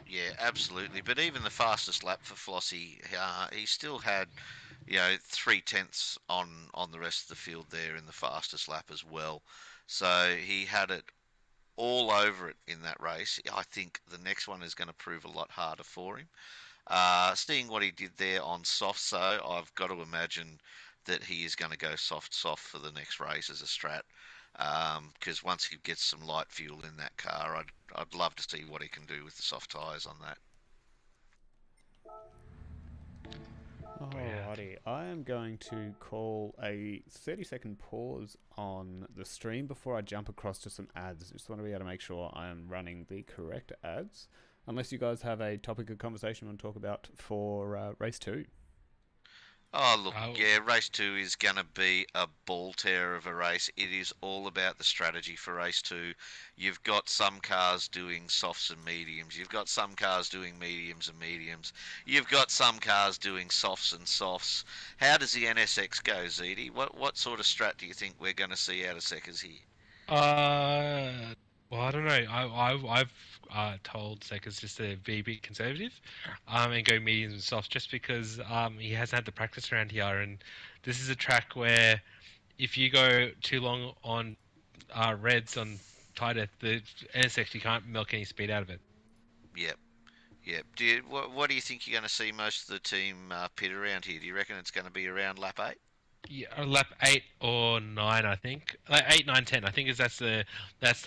Yeah, absolutely. But even the fastest lap for Flossie, he still had, 3/10 on the rest of the field there in the fastest lap as well. So he had it all over it in that race. I think the next one is going to prove a lot harder for him. Seeing what he did there on soft, so I've got to imagine that he is going to go soft for the next race as a strat. Because once he gets some light fuel in that car, I'd love to see what he can do with the soft tyres on that. Alrighty, I am going to call a 30-second pause on the stream before I jump across to some ads. Just want to be able to make sure I am running the correct ads. Unless you guys have a topic of conversation you want to talk about for race 2. Oh, look, yeah, race 2 is going to be a ball tear of a race. It is all about the strategy for race 2. You've got some cars doing softs and mediums. You've got some cars doing mediums and mediums. You've got some cars doing softs and softs. How does the NSX go, ZD? What sort of strat do you think we're going to see out of Seckers here? Well, I don't know. I've told Seckers just to be a bit conservative, and go mediums and softs, just because he hasn't had the practice around here, and this is a track where if you go too long on reds on tight at the NSX, you can't milk any speed out of it. Yep. What do you think you're going to see most of the team pit around here? Do you reckon it's going to be around lap 8? Yeah, lap 8 or 9, I think. Like 8, 9, 10. I think that's the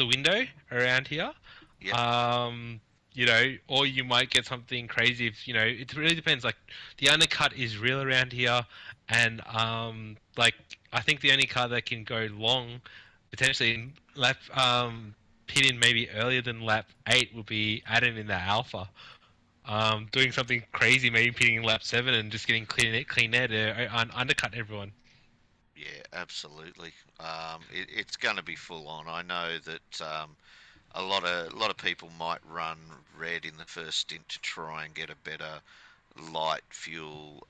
window around here. Yep. Or you might get something crazy if, it really depends. Like, the undercut is real around here, and I think the only car that can go long, potentially lap pit in maybe earlier than lap 8 would be Adam in the Alpha. Doing something crazy, maybe pitting in lap 7 and just getting clean air to undercut everyone. Yeah, absolutely. It's going to be full on. I know that a lot of people might run red in the first stint to try and get a better light fuel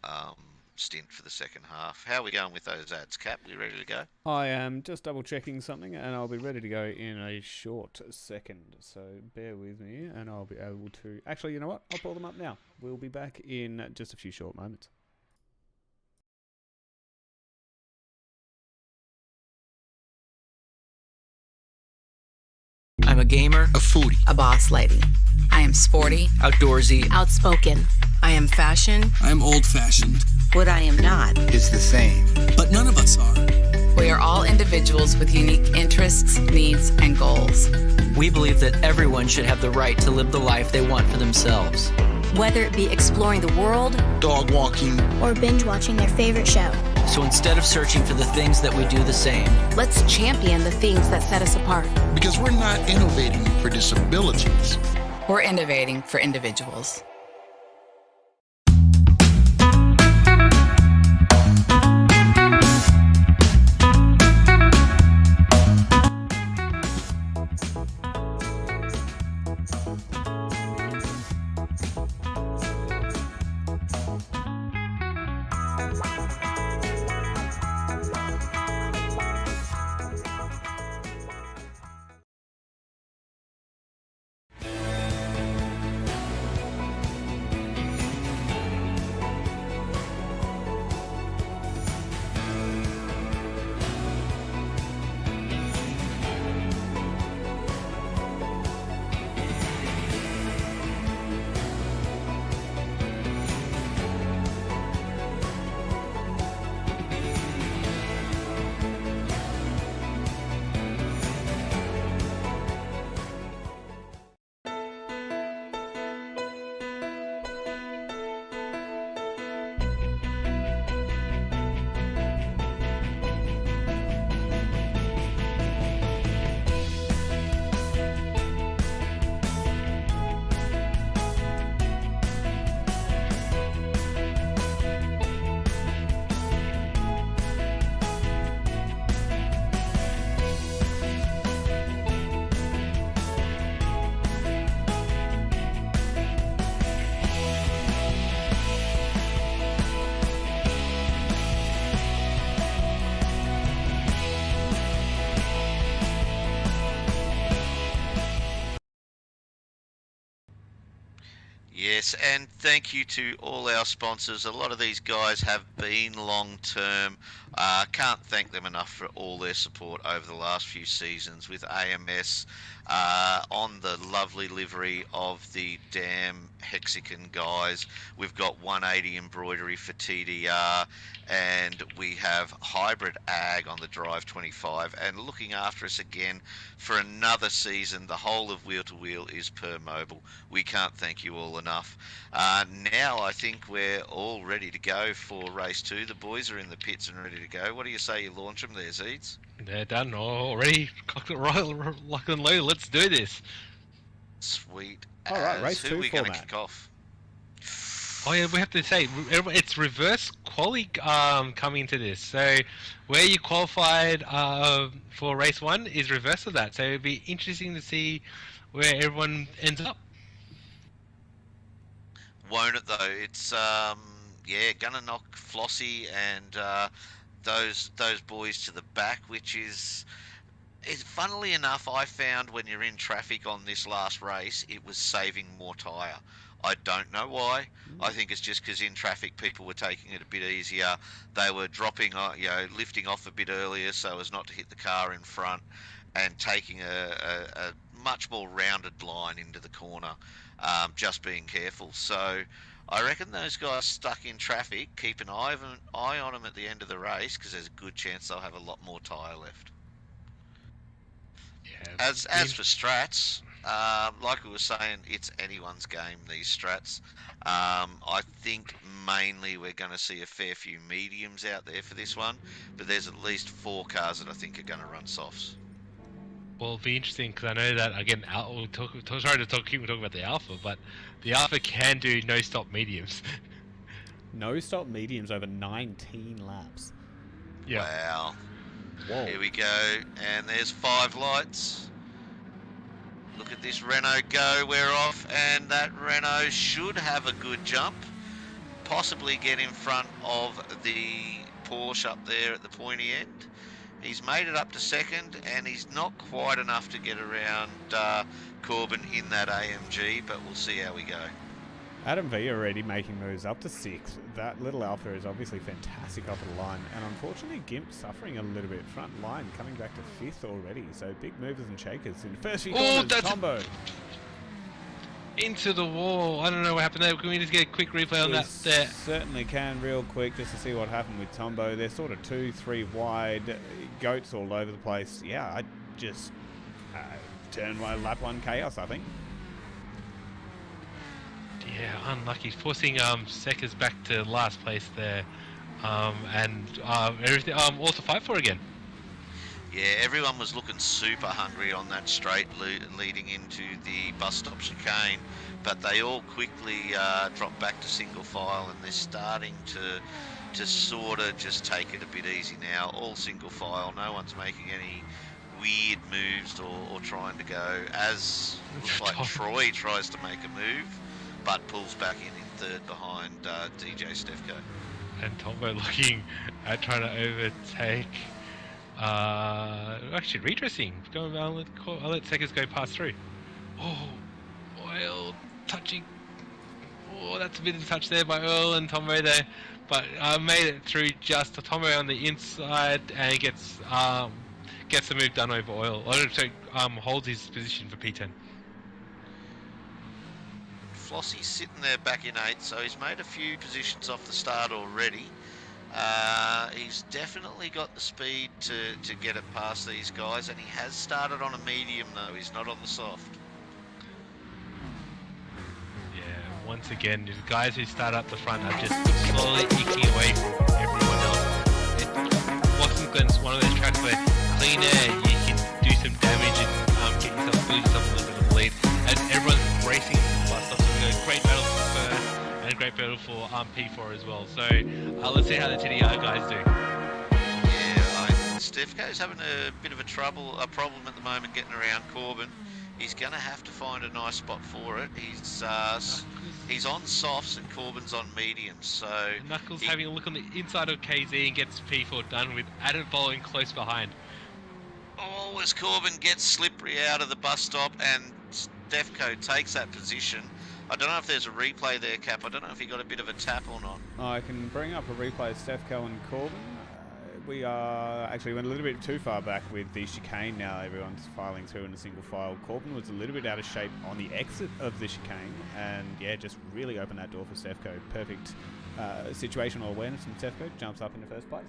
stint for the second half. How are we going with those ads, Cap? We ready to go? I am just double checking something, and I'll be ready to go in a short second. So bear with me, and I'll be able to. Actually, you know what? I'll pull them up now. We'll be back in just a few short moments. I'm a gamer, a foodie, a boss lady. I am sporty, outdoorsy, outspoken. I am fashion. I am old-fashioned. What I am not is the same. But none of us are. We are all individuals with unique interests, needs, and goals. We believe that everyone should have the right to live the life they want for themselves. Whether it be exploring the world, dog walking, or binge watching their favorite show. So instead of searching for the things that we do the same, let's champion the things that set us apart. Because we're not innovating for disabilities. We're innovating for individuals. Yes, and thank you to all our sponsors. A lot of these guys have been long-term. Can't thank them enough for all their support over the last few seasons with AMS on the lovely livery of the damn Hexagon guys. We've got 180 embroidery for TDR, and we have Hybrid Ag on the Drive 25, and looking after us again for another season. The whole of Wheel to Wheel is per mobile. We can't thank you all enough. Now I think we're all ready to go for race 2. The boys are in the pits and ready to go. What do you say you launch them there, Zeeds? They're done already. Cocked it right, lock and load. Let's do this. Sweet. All right, race who 2 are we going to format. kick off? Oh yeah, we have to say it's reverse quali coming into this. So where you qualified for race 1 is reverse of that. So it'd be interesting to see where everyone ends up. Won't it though? It's gonna knock Flossie and those boys to the back, which is funnily enough, I found when you're in traffic on this last race, it was saving more tyre. I don't know why. I think it's just because in traffic people were taking it a bit easier. They were dropping, lifting off a bit earlier so as not to hit the car in front, and taking a much more rounded line into the corner, just being careful. So I reckon those guys stuck in traffic, keep an eye on them at the end of the race, because there's a good chance they'll have a lot more tyre left. Yeah, as for strats, like we were saying, it's anyone's game, these strats. I think mainly we're going to see a fair few mediums out there for this one, but there's at least 4 cars that I think are going to run softs. Well, it'll be interesting because I know that again. We'll keep talking about the Alpha, but the Alpha can do no-stop mediums. No-stop mediums over 19 laps. Yeah. Wow. Whoa. Here we go, and there's 5 lights. Look at this Renault go, we're off, and that Renault should have a good jump. Possibly get in front of the Porsche up there at the pointy end. He's made it up to second, and he's not quite enough to get around Corbin in that AMG, but we'll see how we go. Adam V already making moves up to 6th. That little Alpha is obviously fantastic off the line, and unfortunately Gimp suffering a little bit. Front line coming back to 5th already, so big movers and shakers in the first few corners. Tombo into the wall. I don't know what happened there. Can we just get a quick replay on that there? Certainly can, real quick, just to see what happened with Tombo. They're sort of 2-3 wide, goats all over the place. Yeah, I just turn lap 1 chaos, I think. Yeah, unlucky. Forcing Seckers back to last place there. And everything all to fight for again. Yeah, everyone was looking super hungry on that straight leading into the bus stop chicane, but they all quickly dropped back to single file, and they're starting to sort of just take it a bit easy now. All single file, no one's making any weird moves or trying to go. As looks like Troy tries to make a move, but pulls back in 3rd behind DJ Stefko. And Tombo looking at trying to overtake. Actually retracing. I'll let Seckers go past through. Oh, Oil touching. Oh, that's a bit of a touch there by Earl and Tombo there, but made it through just Tombo on the inside, and he gets the move done over Oil. Holds his position for P10. Flossie's sitting there back in 8th, so he's made a few positions off the start already. He's definitely got the speed to get it past these guys, and he has started on a medium though, he's not on the soft. Yeah, once again, the guys who start up the front are just slowly eking away from everyone else. Watkins Glen's one of those tracks where clean air, you can do some damage and build yourself a little bit of a lead, as everyone's racing to the bus stop. So great battle for first, and great battle for P4 as well. So let's see how the TDR guys do. Yeah, Stefko's having a bit of a problem at the moment getting around Corbin. He's going to have to find a nice spot for it. He's on softs and Corbin's on mediums. So Knuckles having a look on the inside of KZ and gets P4 done with Adam following close behind. Oh, as Corbin gets slippery out of the bus stop and Stefko takes that position, I don't know if there's a replay there, Cap. I don't know if he got a bit of a tap or not. I can bring up a replay of Stefko and Corbin. We went a little bit too far back with the chicane now. Everyone's filing through in a single file. Corbin was a little bit out of shape on the exit of the chicane, and yeah, just really opened that door for Stefko. Perfect situational awareness, and Stefko jumps up into first place.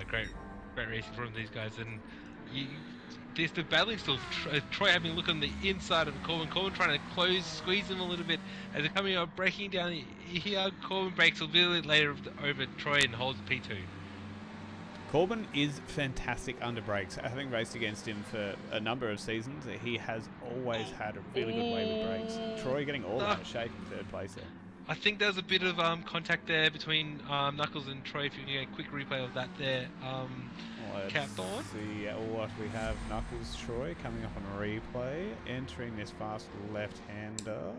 Great racing from these guys, and there's the battling still. Troy having a look on the inside of Corbin. Corbin trying to squeeze him a little bit as they're coming up, breaking down here. Corbin breaks a little bit later over Troy and holds P2. Corbin is fantastic under brakes. Having raced against him for a number of seasons, he has always had a really good way with brakes. Troy getting all out of shape in third place there. I think there's a bit of contact there between Knuckles and Troy. If you can get a quick replay of that there, Cap on. See what we have. Knuckles, Troy coming up on a replay, entering this fast left-hander.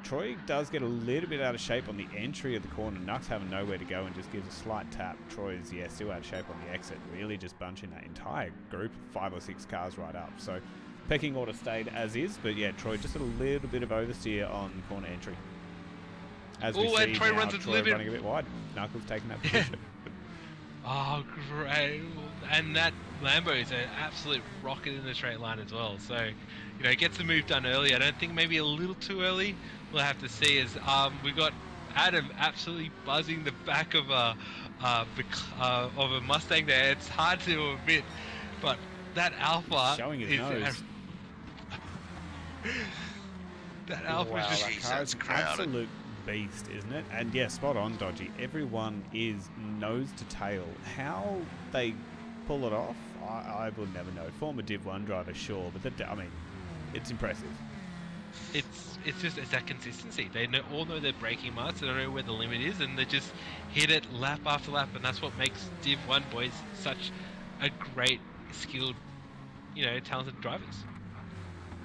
Troy does get a little bit out of shape on the entry of the corner. Nux having nowhere to go and just gives a slight tap. Troy's, still out of shape on the exit. Really just bunching that entire group, 5 or 6 cars right up. So pecking order stayed as is, but yeah, Troy just a little bit of oversteer on corner entry. As we see and Troy now, runs Troy running a bit wide. Knuckles taking that position. Oh, great. And that Lambo is an absolute rocket in the straight line as well. So, gets the move done early. I don't think maybe a little too early. We'll have to see as we got Adam absolutely buzzing the back of a Mustang there. It's hard to admit, but that Alpha showing his nose. That Alpha is just... That car is absolute beast, isn't it? And yeah, spot on, Dodgy. Everyone is nose to tail. How they pull it off, I will never know. Former Div 1 driver, sure, but it's impressive. It's that consistency. They all know their braking marks, they know where the limit is, and they just hit it lap after lap, and that's what makes Div 1 boys such a great, skilled, talented drivers.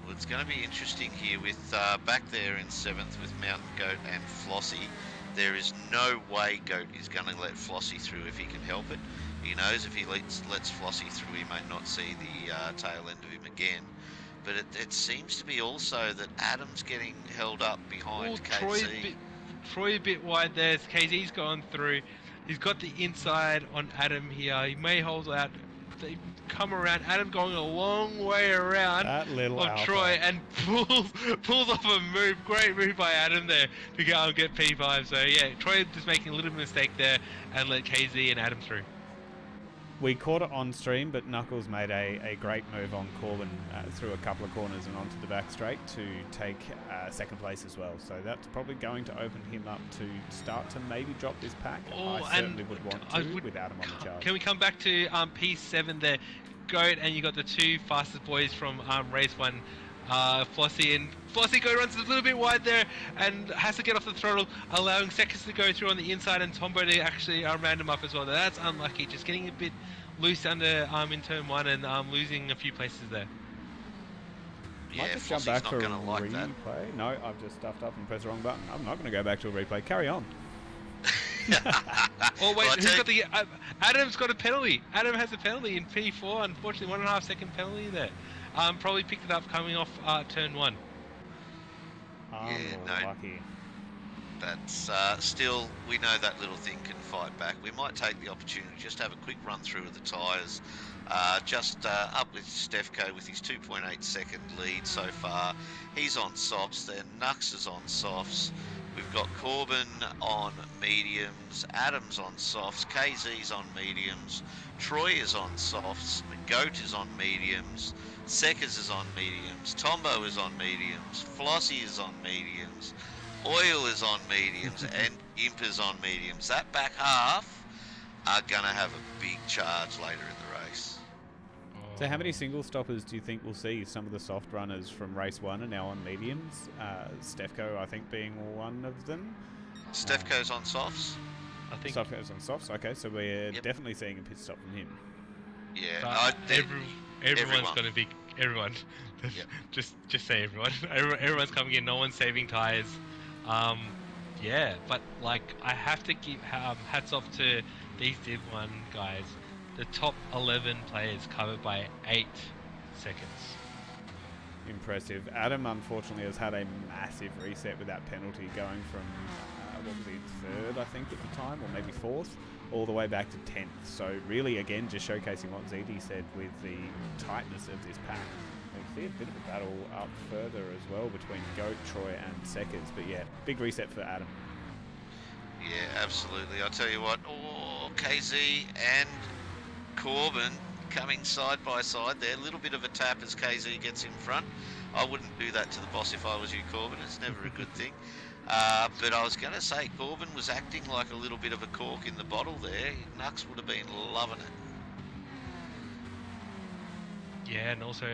Well, it's going to be interesting here with back there in 7th with Mountain Goat and Flossie. There is no way Goat is going to let Flossie through if he can help it. He knows if he lets Flossie through, he may not see the tail end of him again. But it seems to be also that Adam's getting held up behind KZ. Troy a bit wide there. KZ's gone through. He's got the inside on Adam here. He may hold out. They come around. Adam going a long way around of Troy and pulls off a move. Great move by Adam there to go and get P5. So yeah, Troy just making a little mistake there and let KZ and Adam through. We caught it on stream, but Knuckles made a great move on Corbin through a couple of corners and onto the back straight to take second place as well. So that's probably going to open him up to start to maybe drop this pack. I certainly would want to with Adam on the charge. Can we come back to P7 there? Goat, and you got the 2 fastest boys from race 1. Flossie, and Flossie runs a little bit wide there and has to get off the throttle, allowing seconds to go through on the inside and Tombo to actually round him up as well. Now, that's unlucky, just getting a bit loose under in turn 1 and losing a few places there. Yeah, Might just jump back for a replay. No, I've just stuffed up and pressed the wrong button. I'm not going to go back to a replay. Carry on. Oh wait, who's got the... Adam's got a penalty. Adam has a penalty in P4, unfortunately 1.5 second penalty there. Probably picked it up coming off turn 1. Lucky. That's still, we know that little thing can fight back. We might take the opportunity just to have a quick run through of the tyres. Just up with Stefko with his 2.8 second lead so far. He's on softs, then Nux is on softs. We've got Corbin on mediums, Adams on softs, KZ's on mediums, Troy is on softs, Goat is on mediums, Seckers is on mediums, Tombo is on mediums, Flossie is on mediums, Oil is on mediums, and Imp is on mediums. That back half are going to have a big charge later in the race. So how many single stoppers do you think we'll see? Some of the soft runners from race 1 are now on mediums. Stefko, I think, being one of them. Stefko's on softs. I think Stefko's on softs. Okay, so we're definitely seeing a pit stop from him. Yeah, everyone's going to be everyone. just say everyone. Everyone's coming in. No one's saving tires. Yeah, but like I have to give hats off to these Div 1 guys. The top 11 players covered by 8 seconds. impressive. Adam, unfortunately, has had a massive reset with that penalty, going from, what was he, third, I think, at the time, or maybe fourth, all the way back to 10th. So really, again, just showcasing what Ziti said with the tightness of this pack. We see a bit of a battle up further as well between Goat, Troy, and Seckers. But yeah, big reset for Adam. Yeah, absolutely. I'll tell you what, KZ and Corbin coming side by side there. A little bit of a tap as KZ gets in front. I wouldn't do that to the boss if I was you, Corbin. It's never a good thing. But I was going to say, Corbin was acting like a little bit of a cork in the bottle there. Nux would have been loving it. Yeah, and also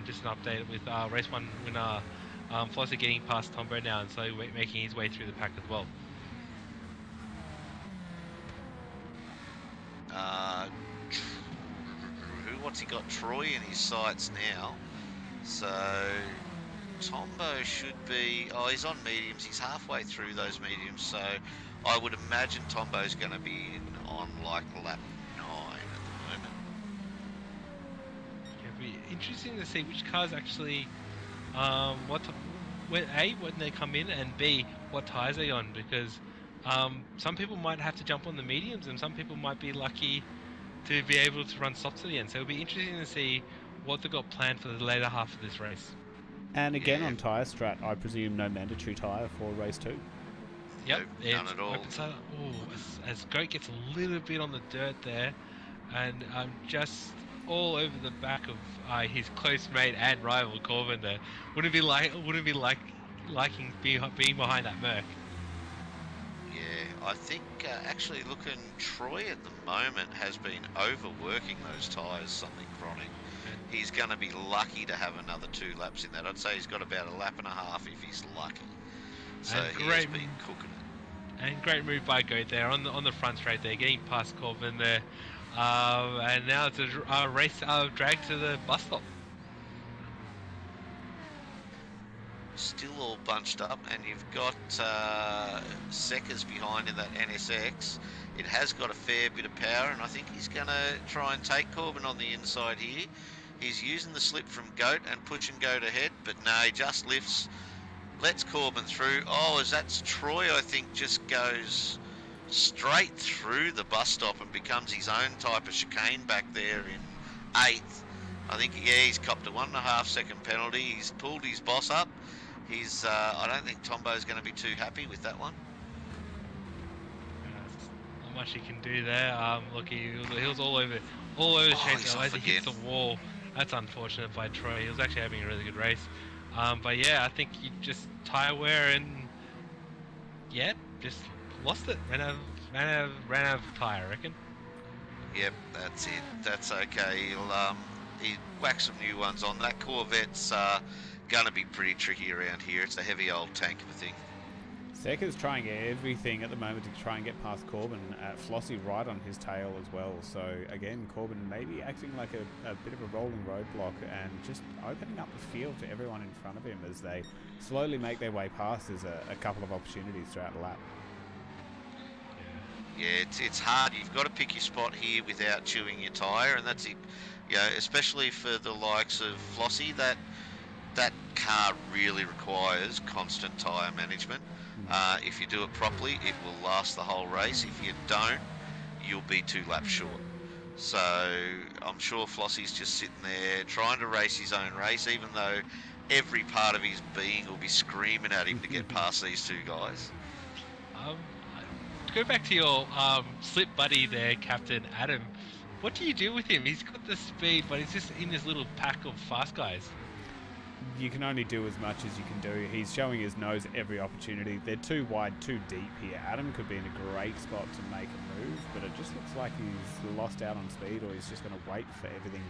just an update with race 1 winner Flossie getting past Tombo now and slowly making his way through the pack as well. What's he got? Troy in his sights now. So Tombo should be... Oh, he's on mediums. He's halfway through those mediums. So I would imagine Tombo's going to be on like lap 9 at the moment. It'll be interesting to see which cars actually... when they come in, and B, what tyres they're on, because some people might have to jump on the mediums and some people might be lucky to be able to run softs to the end. So it'll be interesting to see what they've got planned for the later half of this race. And again, on tyre strat, I presume no mandatory tyre for race 2. Yep, none at all. As Goat gets a little bit on the dirt there, and just all over the back of his close mate and rival Corbin there. Wouldn't be liking being behind that Merc. Yeah, I think actually looking, Troy at the moment has been overworking those tyres, something chronic. He's going to be lucky to have another 2 laps in that. I'd say he's got about a lap and a half if he's lucky. So he has been cooking it. And great move by Goat there on the front straight there, getting past Corbin there. And now it's a race drag to the bus stop. Still all bunched up, and you've got Seckers behind in that NSX. It has got a fair bit of power, and I think he's going to try and take Corbin on the inside here. He's using the slip from Goat and pushing Goat ahead, but no, he just lifts, lets Corbin through. Oh, as that's Troy, I think, just goes straight through the bus stop and becomes his own type of chicane back there in 8th. I think, yeah, he's copped a 1.5 second penalty. He's pulled his boss up. He's, I don't think Tombo's going to be too happy with that one. Not much he can do there. Look, he was all over the chase as he hits the wall. That's unfortunate by Troy. He was actually having a really good race. But yeah, I think you just tyre wear and yeah, just lost it. Ran out of tyre, I reckon. Yep, that's it. That's okay. He whacked some new ones on. That Corvette's going to be pretty tricky around here. It's a heavy old tank of a thing. Seckers trying everything at the moment to try and get past Corbin. Flossie right on his tail as well. So again, Corbin maybe acting like a bit of a rolling roadblock and just opening up the field to everyone in front of him as they slowly make their way past. There's a couple of opportunities throughout the lap. Yeah, it's hard. You've got to pick your spot here without chewing your tyre, and that's it. You know, especially for the likes of Flossie, that car really requires constant tyre management. If you do it properly, it will last the whole race. If you don't, you'll be 2 laps short. So I'm sure Flossie's just sitting there trying to race his own race, even though every part of his being will be screaming at him to get past these 2 guys. To go back to your slip buddy there, Captain Adam, what do you do with him? He's got the speed, but he's just in this little pack of fast guys. You can only do as much as you can do. He's showing his nose at every opportunity. They're too wide, too deep here. Adam could be in a great spot to make a move, but it just looks like he's lost out on speed, or he's just going to wait for everything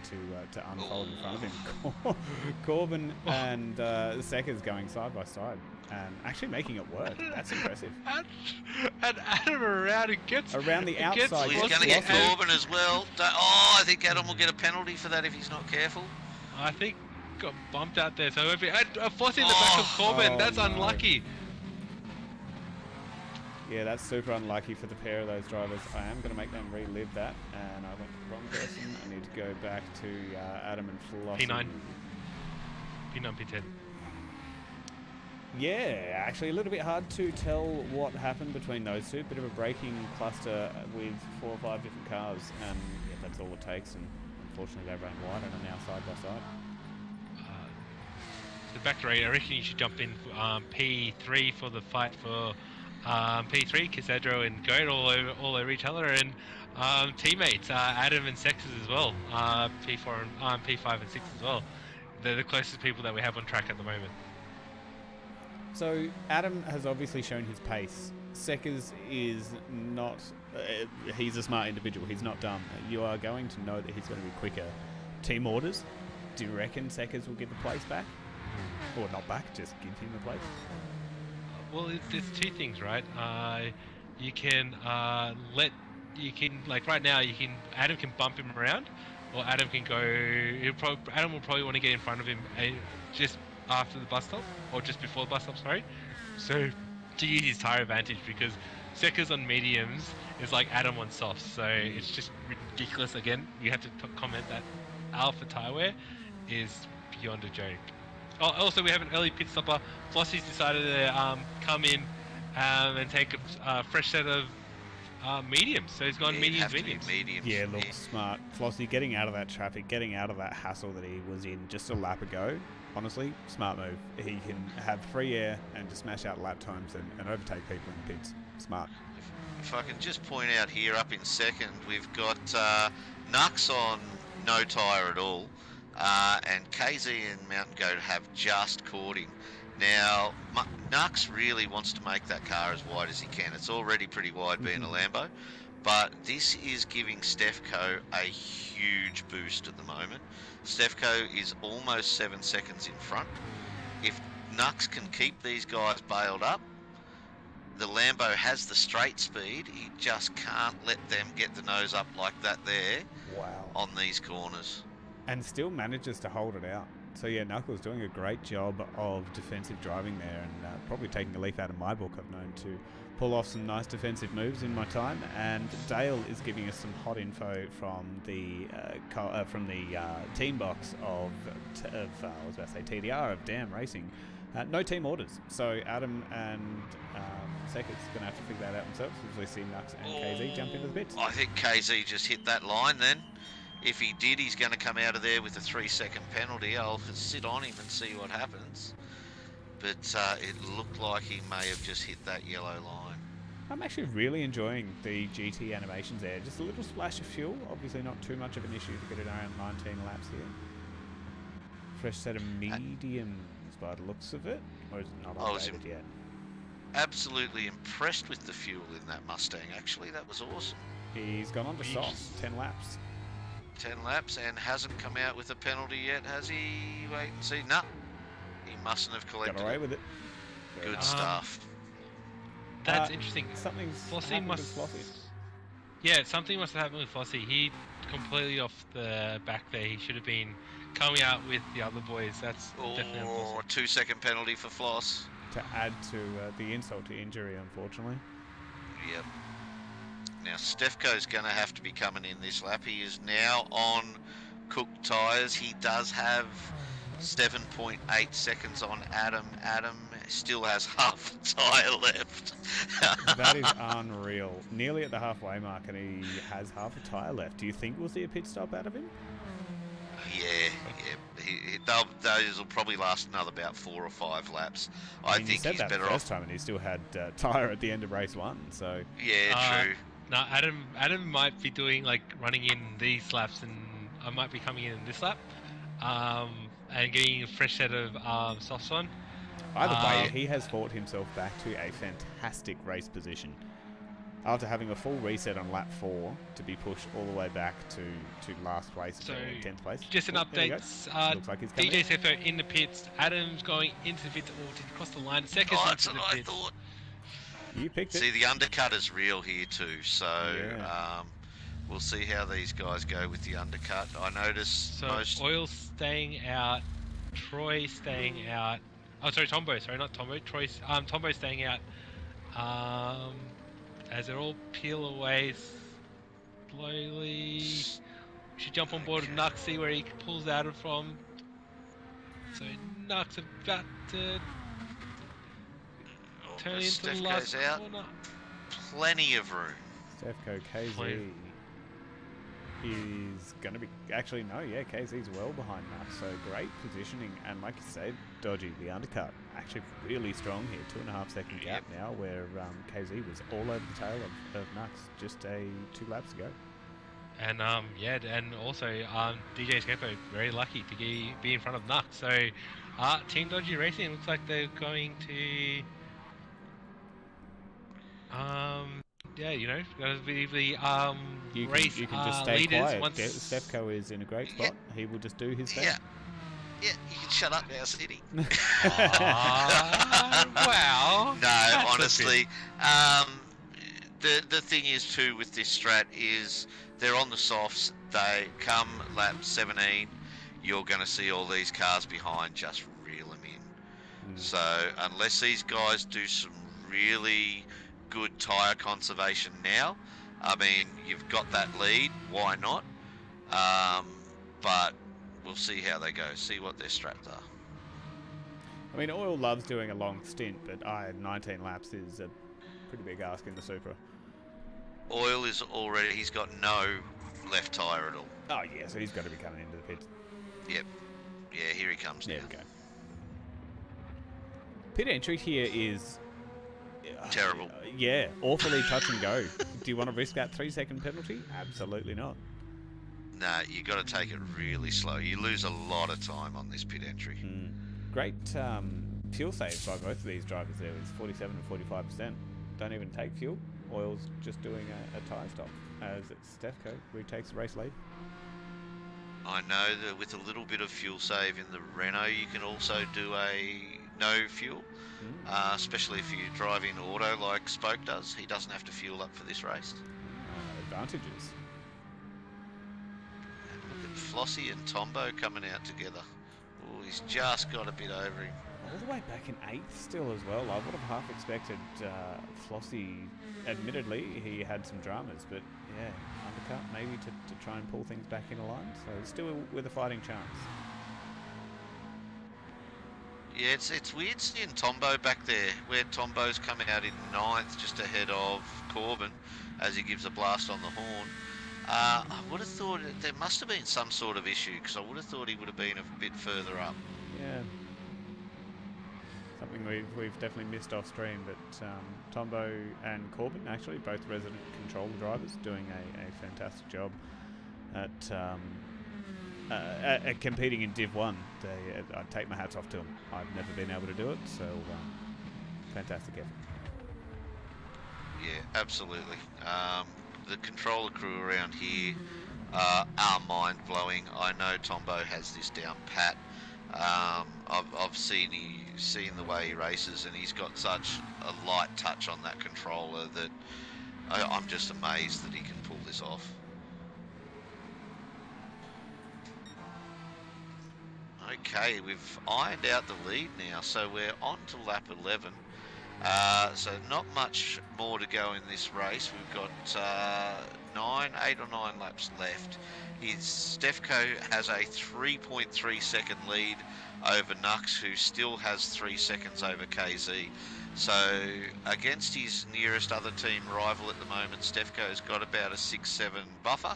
to unfold in front of him. Corbin and Seckers going side by side and actually making it work. That's impressive. And Adam around and gets around the outside. He's going to get Corbin as well. I think Adam will get a penalty for that if he's not careful. I think got bumped out there, so if Flossie in the back of Corbin, that's unlucky. Yeah, that's super unlucky for the pair of those drivers. I am going to make them relive that, and I went to the wrong person. I need to go back to Adam and Flossie. P9. been unpitted. Yeah, actually a little bit hard to tell what happened between those two. Bit of a braking cluster with 4 or 5 different cars, and yeah, that's all it takes. And unfortunately, they ran wide and are now side by side. So back to Ray, I reckon you should jump in P3 for the fight for P3, Casadro and Goat all over each other, and teammates Adam and Sexes as well. P4 and P5 and 6 as well. They're the closest people that we have on track at the moment. So Adam has obviously shown his pace. Sekers is not. He's a smart individual. He's not dumb. You are going to know that he's going to be quicker. Team orders. Do you reckon Sekers will give the place back, or not back? Just give him the place. Well, it's 2 things, right? You can like right now, Adam can bump him around, or Adam can go. Adam will probably want to get in front of him just after the bus stop, or just before the bus stop, sorry. So to use his tyre advantage, because Sekers on mediums is like Adam on softs, so it's just ridiculous. Again, you have to comment that alpha tyre wear is beyond a joke. Oh, also, we have an early pit stopper. Flossie's decided to come in and take a fresh set of mediums, so he's gone mediums. Yeah, looks smart. Flossie getting out of that traffic, getting out of that hassle that he was in just a lap ago. Honestly, smart move. He can have free air and just smash out lap times and overtake people in the pits. Smart. If I can just point out here, up in second, we've got Nux on no tyre at all, and KZ and Mountain Goat have just caught him. Now, Nux really wants to make that car as wide as he can. It's already pretty wide being a Lambo, but this is giving Stefco a huge boost at the moment. Stefco is almost 7 seconds in front. If Nux can keep these guys bailed up, the Lambo has the straight speed. He just can't let them get the nose up like that there. Wow. On these corners. And still manages to hold it out. So yeah, Knuckles doing a great job of defensive driving there, and probably taking a leaf out of my book. I've known to pull off some nice defensive moves in my time, and Dale is giving us some hot info from the team box of I was about to say TDR of Damn Racing. No team orders, so Adam and Sekers going to have to figure that out themselves. Usually see Nux and KZ jump into the pits. I think KZ just hit that line then. If he did, he's going to come out of there with a 3-second penalty. I'll sit on him and see what happens. But it looked like he may have just hit that yellow line. I'm actually really enjoying the GT animations there. Just a little splash of fuel. Obviously not too much of an issue to get it around 19 laps here. Fresh set of mediums by the looks of it. Or is it not updated yet? Absolutely impressed with the fuel in that Mustang, actually. That was awesome. He's gone on to soft. 10 laps. 10 laps and hasn't come out with a penalty yet, has he? Wait and see. No, he mustn't have collected Got away with it. Good stuff. That's interesting. Something's Flossie with Flossie. Yeah, something must have happened with Flossie. He completely off the back there. He should have been coming out with the other boys. That's definitely a 2-second penalty for Floss. To add to the insult to injury, unfortunately. Yep. Now, Stefco's going to have to be coming in this lap. He is now on cooked tyres. He does have 7.8 seconds on Adam. Adam still has half a tyre left. That is unreal. Nearly at the halfway mark, and he has half a tyre left. Do you think we'll see a pit stop out of him? Yeah. Those will probably last another about 4 or 5 laps. I think you said he's that better first off. time, and he still had tyre at the end of race 1. So yeah, true. No, Adam might be doing like running in these laps, and I might be coming in this lap, and getting a fresh set of softs on. Either way, he has fought himself back to a fantastic race position. After having a full reset on lap 4 to be pushed all the way back to last place, so 10th place. Just an update. Looks like he's coming DJ Sefo in the pits. Adam's going into the pits. Did he cross the line? Seconds that's into what the pits. I thought. You picked it. See, the undercut is real here too, so we'll see how these guys go with the undercut. I noticed Oil staying out, Troy staying out. Oh, sorry, Tombo. Sorry, not Tombo. Tombo staying out. As they all peel away slowly. We should jump on board of Nux, see where he pulls out from. So Knox about to turn into Steph the last goes out. corner. Plenty of room. Stefco KZ is going to be... Actually, no, yeah, KZ's well behind Nux, so great positioning. And like you said, Dodgy, the undercut, actually really strong here. 2.5 second gap now, where KZ was all over the tail of Nux just 2 laps ago. And yeah, and also DJ Skepo very lucky to be in front of Nux. So Team Dodgy Racing looks like they're going to yeah, you know, gotta be the race you can just stay leaders. quiet. Once Stefco is in a great spot. He will just do his thing. Yeah, you can shut up now, City. Wow. No, honestly, the thing is too with this strat is they're on the softs. They come lap 17, you're going to see all these cars behind just reel them in. So unless these guys do some really good tyre conservation now, I mean, you've got that lead, why not? But we'll see how they go, see what their strats are. I mean, Oil loves doing a long stint, but 19 laps is a pretty big ask in the Supra. Oil is already, he's got no left tyre at all. Oh yeah, so he's got to be coming into the pits. Yep. Yeah, here he comes now. There we go. Pit entry here is... terrible. Yeah, awfully touch and go. Do you want to risk that 3-second penalty? Absolutely not. Nah, you got to take it really slow. You lose a lot of time on this pit entry. Great fuel save by both of these drivers there. It's 47 and 45%. Don't even take fuel. Oil's just doing a tyre stop as Stefco retakes the race lead. I know that with a little bit of fuel save in the Renault, you can also do a no fuel, especially if you drive in auto like Spoke does. He doesn't have to fuel up for this race. Advantages. And look at Flossie and Tombo coming out together. Oh, he's just got a bit over him. All the way back in 8th still as well. I would have half expected Flossie, admittedly, he had some dramas, but yeah, undercut maybe to try and pull things back in a line. So still with a fighting chance. Yeah, it's weird seeing Tombo back there, where Tombo's coming out in 9th, just ahead of Corbin, as he gives a blast on the horn. I would have thought there must have been some sort of issue, because I would have thought he would have been a bit further up. Yeah. Something we've definitely missed off stream, but Tombo and Corbin, actually, both resident control drivers, doing a fantastic job at competing in Div 1. I take my hats off to them. I've never been able to do it, so fantastic effort. Yeah, absolutely. The controller crew around here are mind-blowing. I know Tombo has this down pat. I've seen the way he races, and he's got such a light touch on that controller that I'm just amazed that he can pull this off. Okay, we've ironed out the lead now, so we're on to lap 11. So not much more to go in this race. We've got 8 or 9 laps left. Stefco has a 3.3 second lead over Nux, who still has 3 seconds over KZ. So against his nearest other team rival at the moment, Stefco's got about a 6 second buffer.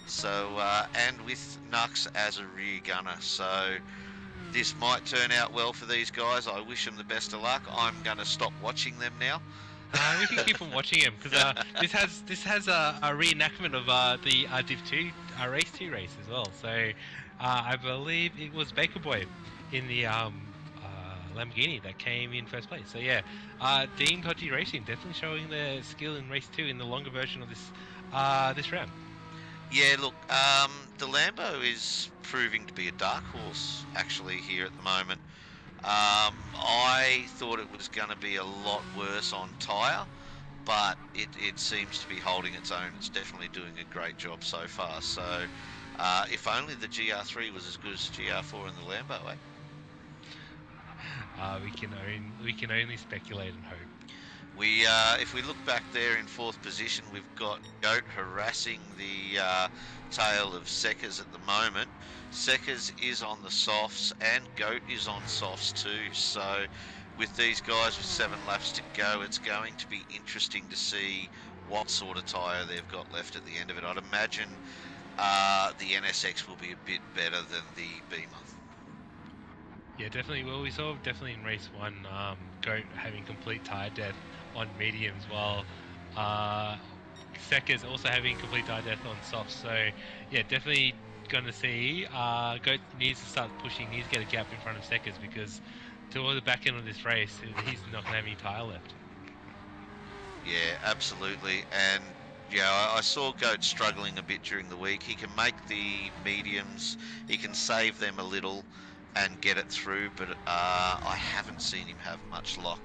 So and with Nux as a rear gunner, so this might turn out well for these guys. I wish them the best of luck. I'm going to stop watching them now. We can keep on watching him, because this has a reenactment of the Div 2 race 2 race as well. So I believe it was Baker Boy in the Lamborghini that came in first place. So yeah, Team Dodgy Racing definitely showing their skill in race 2 in the longer version of this round. Yeah, look, the Lambo is proving to be a dark horse actually here at the moment. I thought it was going to be a lot worse on tyre, but it seems to be holding its own. It's definitely doing a great job so far. So if only the GR3 was as good as the GR4 in the Lambo, eh? We can only speculate and hope. If we look back there in 4th position, we've got Goat harassing the tail of Seckers at the moment. Seckers is on the softs and Goat is on softs too. So with these guys with 7 laps to go, it's going to be interesting to see what sort of tyre they've got left at the end of it. I'd imagine the NSX will be a bit better than the Beamer. Yeah, definitely. Well, we saw definitely in race 1, Goat having complete tyre death on mediums, while Seckers also having complete tyre death on softs. So, yeah, definitely going to see Goat needs to start pushing, needs to get a gap in front of Seckers, because toward the back end of this race, he's not going to have any tyre left. Yeah, absolutely. And yeah, I saw Goat struggling a bit during the week. He can make the mediums, he can save them a little and get it through, but I haven't seen him have much luck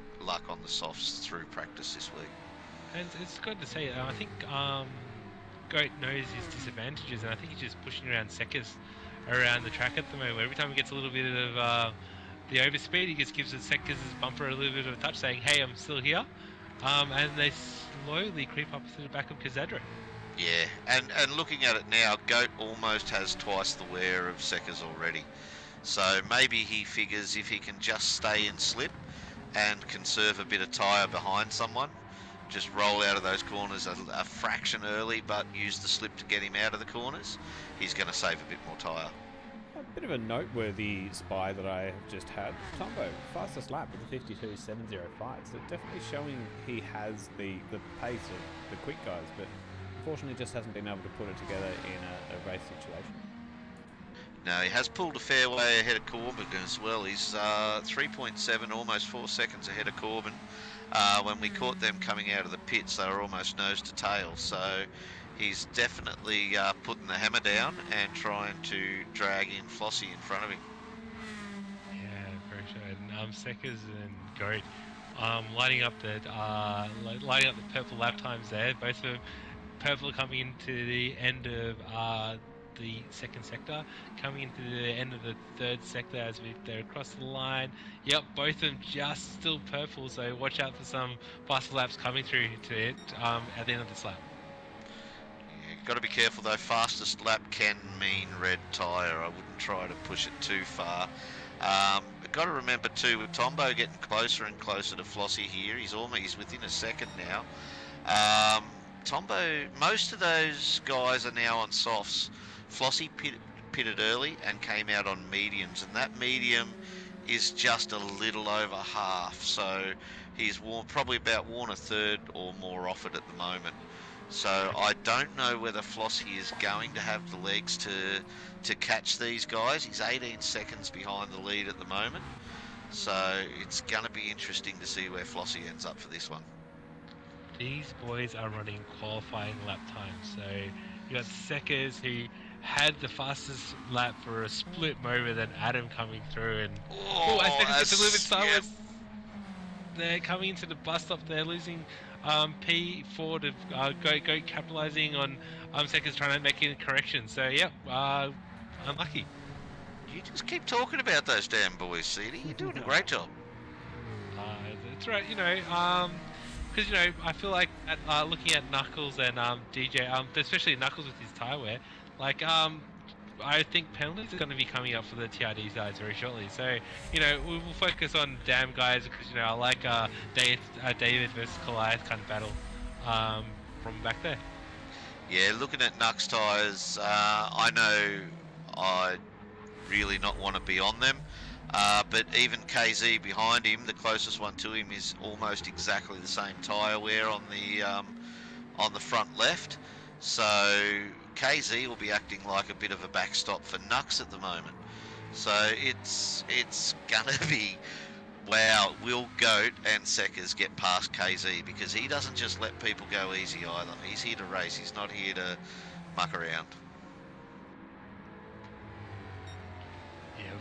on the softs through practice this week. And it's good to say, I think Goat knows his disadvantages, and I think he's just pushing around Seckers around the track at the moment. Every time he gets a little bit of the overspeed, he just gives Seckers' bumper a little bit of a touch, saying, hey, I'm still here. And they slowly creep up to the back of Cazadra. Yeah, and looking at it now, Goat almost has twice the wear of Seckers already. So maybe he figures if he can just stay in slip and conserve a bit of tyre behind someone, just roll out of those corners a fraction early, but use the slip to get him out of the corners, he's going to save a bit more tyre. A bit of a noteworthy spy that I have just had. Tombo, fastest lap with a 52.705. So definitely showing he has the pace of the quick guys, but unfortunately just hasn't been able to put it together in a race situation. No, he has pulled a fair way ahead of Corbin as well. He's 3.7, almost 4 seconds ahead of Corbin. When we caught them coming out of the pits, they were almost nose to tail. So he's definitely putting the hammer down and trying to drag in Flossie in front of him. Yeah, very sure. And Seckers and Goat lighting up the purple lap times there. Both of them purple coming into the end of the 2nd sector, coming into the end of the 3rd sector as they're across the line. Yep, both of them just still purple, so watch out for some faster laps coming through to it at the end of this lap. Yeah, got to be careful though. Fastest lap can mean red tyre. I wouldn't try to push it too far. Got to remember too, with Tombo getting closer and closer to Flossie here, he's within a second now. Tombo, most of those guys are now on softs. Flossie pitted early and came out on mediums, and that medium is just a little over half, so he's probably about worn a third or more off it at the moment. So I don't know whether Flossie is going to have the legs to catch these guys. He's 18 seconds behind the lead at the moment, so it's going to be interesting to see where Flossie ends up for this one. These boys are running qualifying lap times, so you got Seckers, who had the fastest lap for a split moment than Adam coming through, and Seckers gets a little bit sideways. They're coming into the bus stop. They're losing P4 to Goat capitalizing on Seckers trying to make a correction. So yep, unlucky. You just keep talking about those damn boys, CD. You're doing a great job. That's right. Because I feel like looking at Knuckles and DJ, especially Knuckles with his tyre wear, like I think penalties are going to be coming up for the TRD sides very shortly. So we'll focus on damn guys, because I like David versus Goliath kind of battle from back there. Yeah, looking at Nux tyres, I know I really not want to be on them. But even KZ behind him, the closest one to him, is almost exactly the same tyre wear on the front left. So KZ will be acting like a bit of a backstop for Nux at the moment. So it's gonna be, wow, will Goat and Seckers get past KZ? Because he doesn't just let people go easy either. He's here to race. He's not here to muck around.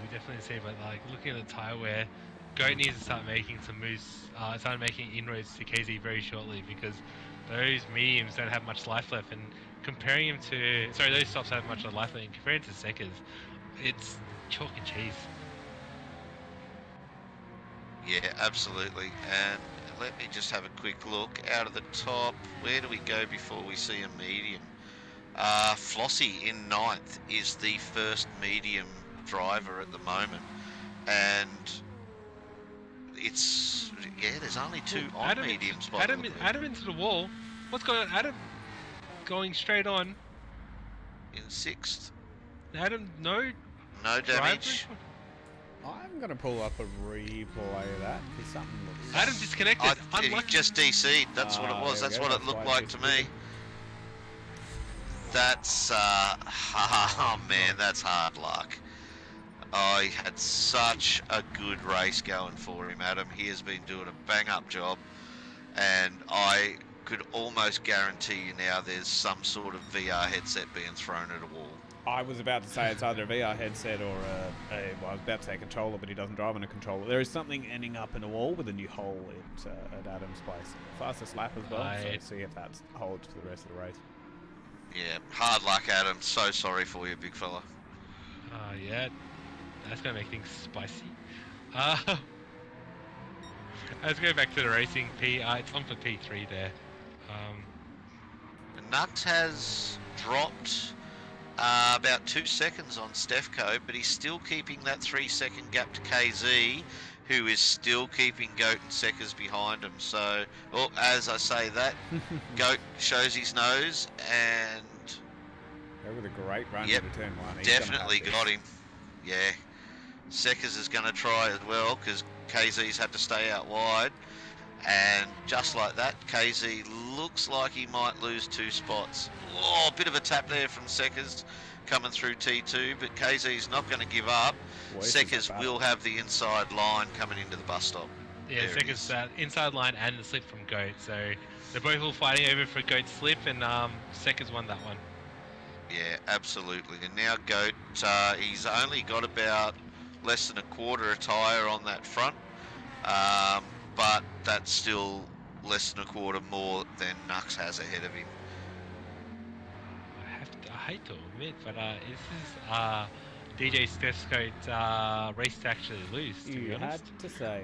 We definitely see, but like looking at the tyre wear, Goat needs to start making some moves, start making inroads to KZ very shortly, because those mediums don't have much life left, and comparing him to, those softs have much life left, and comparing to Seckers, it's chalk and cheese. Yeah, absolutely. And let me just have a quick look. Out of the top, where do we go before we see a medium? Flossie in 9th is the first medium driver at the moment. And it's, there's only 2 on mediums. Adam into the wall. What's going on? Adam going straight on. In 6th. Adam, no damage. I'm going to pull up a replay of that because something looks... Adam disconnected. He just DC'd. That's what it was. That's what it looked like to me. That's... oh man, that's hard luck. Oh, he had such a good race going for him, Adam. He has been doing a bang-up job. And I could almost guarantee you now there's some sort of VR headset being thrown at a wall. I was about to say it's either a VR headset or well, I was about to say a controller, but he doesn't drive on a controller. There is something ending up in a wall with a new hole at Adam's place. Fastest lap as well, so see if that holds for the rest of the race. Yeah, hard luck, Adam. So sorry for you, big fella. Yeah, that's going to make things spicy. Let's go back to the racing. It's on for P3 there. Nux has dropped about 2 seconds on Stefko, but he's still keeping that 3-second gap to KZ, who is still keeping Goat and Seckers behind him. So, as I say that, Goat shows his nose and... With a great run yep, into turn 1. He's definitely got him. Yeah. Seckers is going to try as well, because KZ's had to stay out wide. And just like that, KZ looks like he might lose 2 spots. Oh, a bit of a tap there from Seckers coming through T2, but KZ's not going to give up. Seckers will have the inside line coming into the bus stop. Yeah, Seckers inside line and the slip from Goat. So they're both all fighting over for Goat's slip, and Seckers won that one. Yeah, absolutely. And now Goat, he's only got about less than a quarter a tyre on that front. But that's still less than a quarter more than Nux has ahead of him. I hate to admit, but this is DJ Stefko's race to actually lose, to be honest. You had to say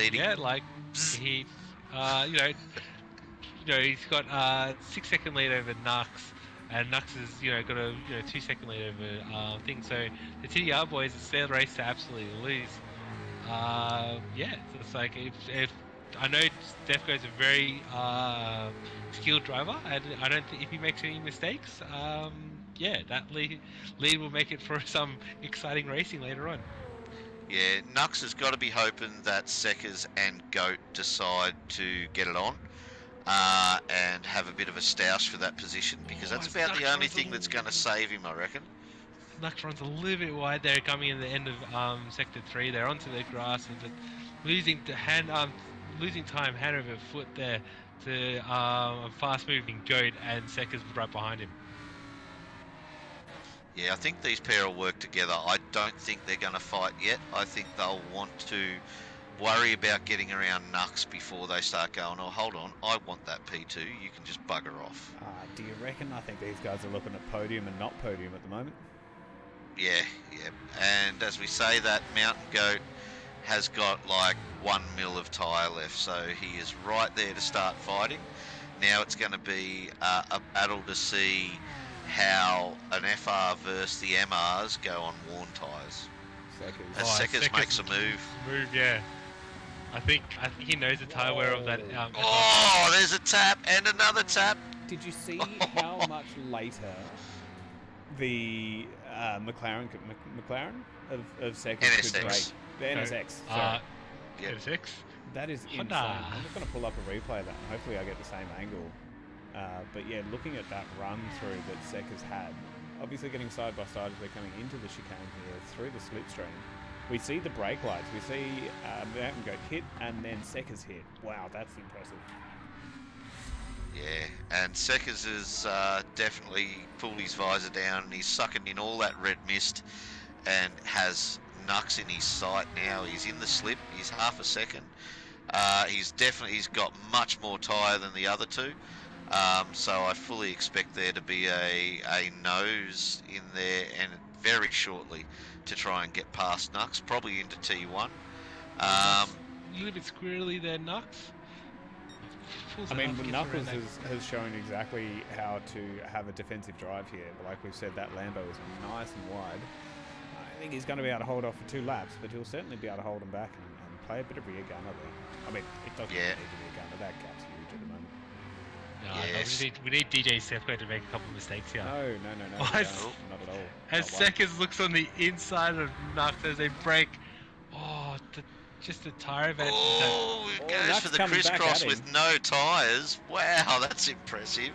it. Yeah, like he, he's got 6-second lead over Nux, and Nux has got a 2-second lead over thing. So the TDR boys, it's their race to absolutely lose. Yeah, so it's like if I know Stefko's a very skilled driver, and I don't think if he makes any mistakes, yeah, that lead will make it for some exciting racing later on. Yeah, Nux has got to be hoping that Seckers and Goat decide to get it on and have a bit of a stoush for that position, because that's about the only thing that's going to save him, I reckon. Nux runs a little bit wide there, coming in the end of sector 3. They're onto the grass and losing time hand over foot there to a fast-moving Goat, and Seckers right behind him. Yeah, I think these pair will work together. I don't think they're going to fight yet. I think they'll want to worry about getting around Nux before they start going, oh, hold on, I want that P2, you can just bugger off. Do you reckon? I think these guys are looking at podium and not podium at the moment. Yeah. And as we say that, Mountain Goat has got like 1 mil of tyre left, so he is right there to start fighting. Now it's going to be a battle to see how an FR versus the MRs go on worn tyres. As Seckers makes a move. Yeah. I think he knows the tyre wear of that. Oh, there's a tap and another tap. Did you see how much later the McLaren of Seckers could break? The NSX. Sorry. NSX? That is insane. I'm just going to pull up a replay of that, and hopefully I get the same angle. But yeah, looking at that run through that Seckers had, obviously getting side by side as they're coming into the chicane here through the slipstream, we see the brake lights, we see Mountain Goat hit and then Seckers hit. Wow, that's impressive. Yeah, and Seckers has definitely pulled his visor down and he's sucking in all that red mist and has Nux in his sight now. He's in the slip, he's half a second. He's got much more tyre than the other two. So I fully expect there to be a nose in there, and very shortly to try and get past Nux, probably into T1. A little bit squirrely there, Nux. I mean, Knuckles has shown exactly how to have a defensive drive here. But like we've said, that Lambo is nice and wide. I think he's going to be able to hold off for 2 laps, but he'll certainly be able to hold him back and play a bit of rear gunner there. I mean, it doesn't need to be a gunner. That gap's huge at the moment. No, Yes. we need DJ Sefko to make a couple of mistakes here. No. Oh, Not at all. As Seconds looks on the inside of Nux as they break. Oh, just a tyre event. Oh, it goes Nux for the coming back crisscross at with him. no tyres. Wow, that's impressive.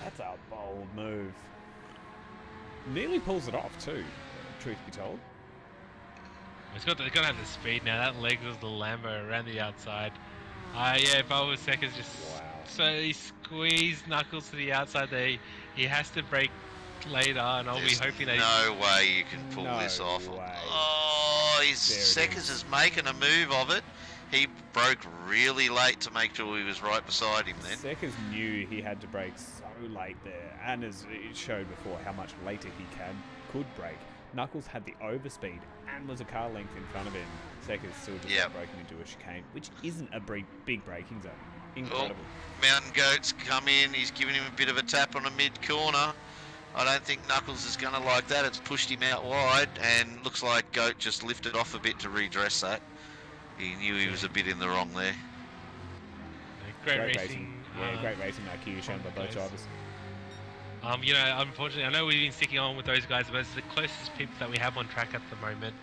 That's a bold move. Nearly pulls it off too, truth be told. It's got to have the speed now. That leg was the Lambo around the outside. Yeah, if I was Seconds, just so he squeezed Knuckles to the outside there. He has to break later, and I'll There's be hoping that. no way you can pull No this off. way. Oh, Seconds is making a move of it. He broke really late to make sure he was right beside him then. Seconds knew he had to brake so late there, and as it showed before how much later he could brake. Knuckles had the overspeed and was a car length in front of him. Seconds still just broken into a chicane, which isn't a big braking zone. Incredible. Oh, Mountain Goat's come in. He's giving him a bit of a tap on a mid-corner. I don't think Knuckles is going to like that. It's pushed him out wide, and looks like Goat just lifted off a bit to redress that. He knew he was a bit in the wrong there. Great racing. Yeah, great racing IQ shown by both drivers. You know, unfortunately, I know we've been sticking on with those guys, but it's the closest people that we have on track at the moment.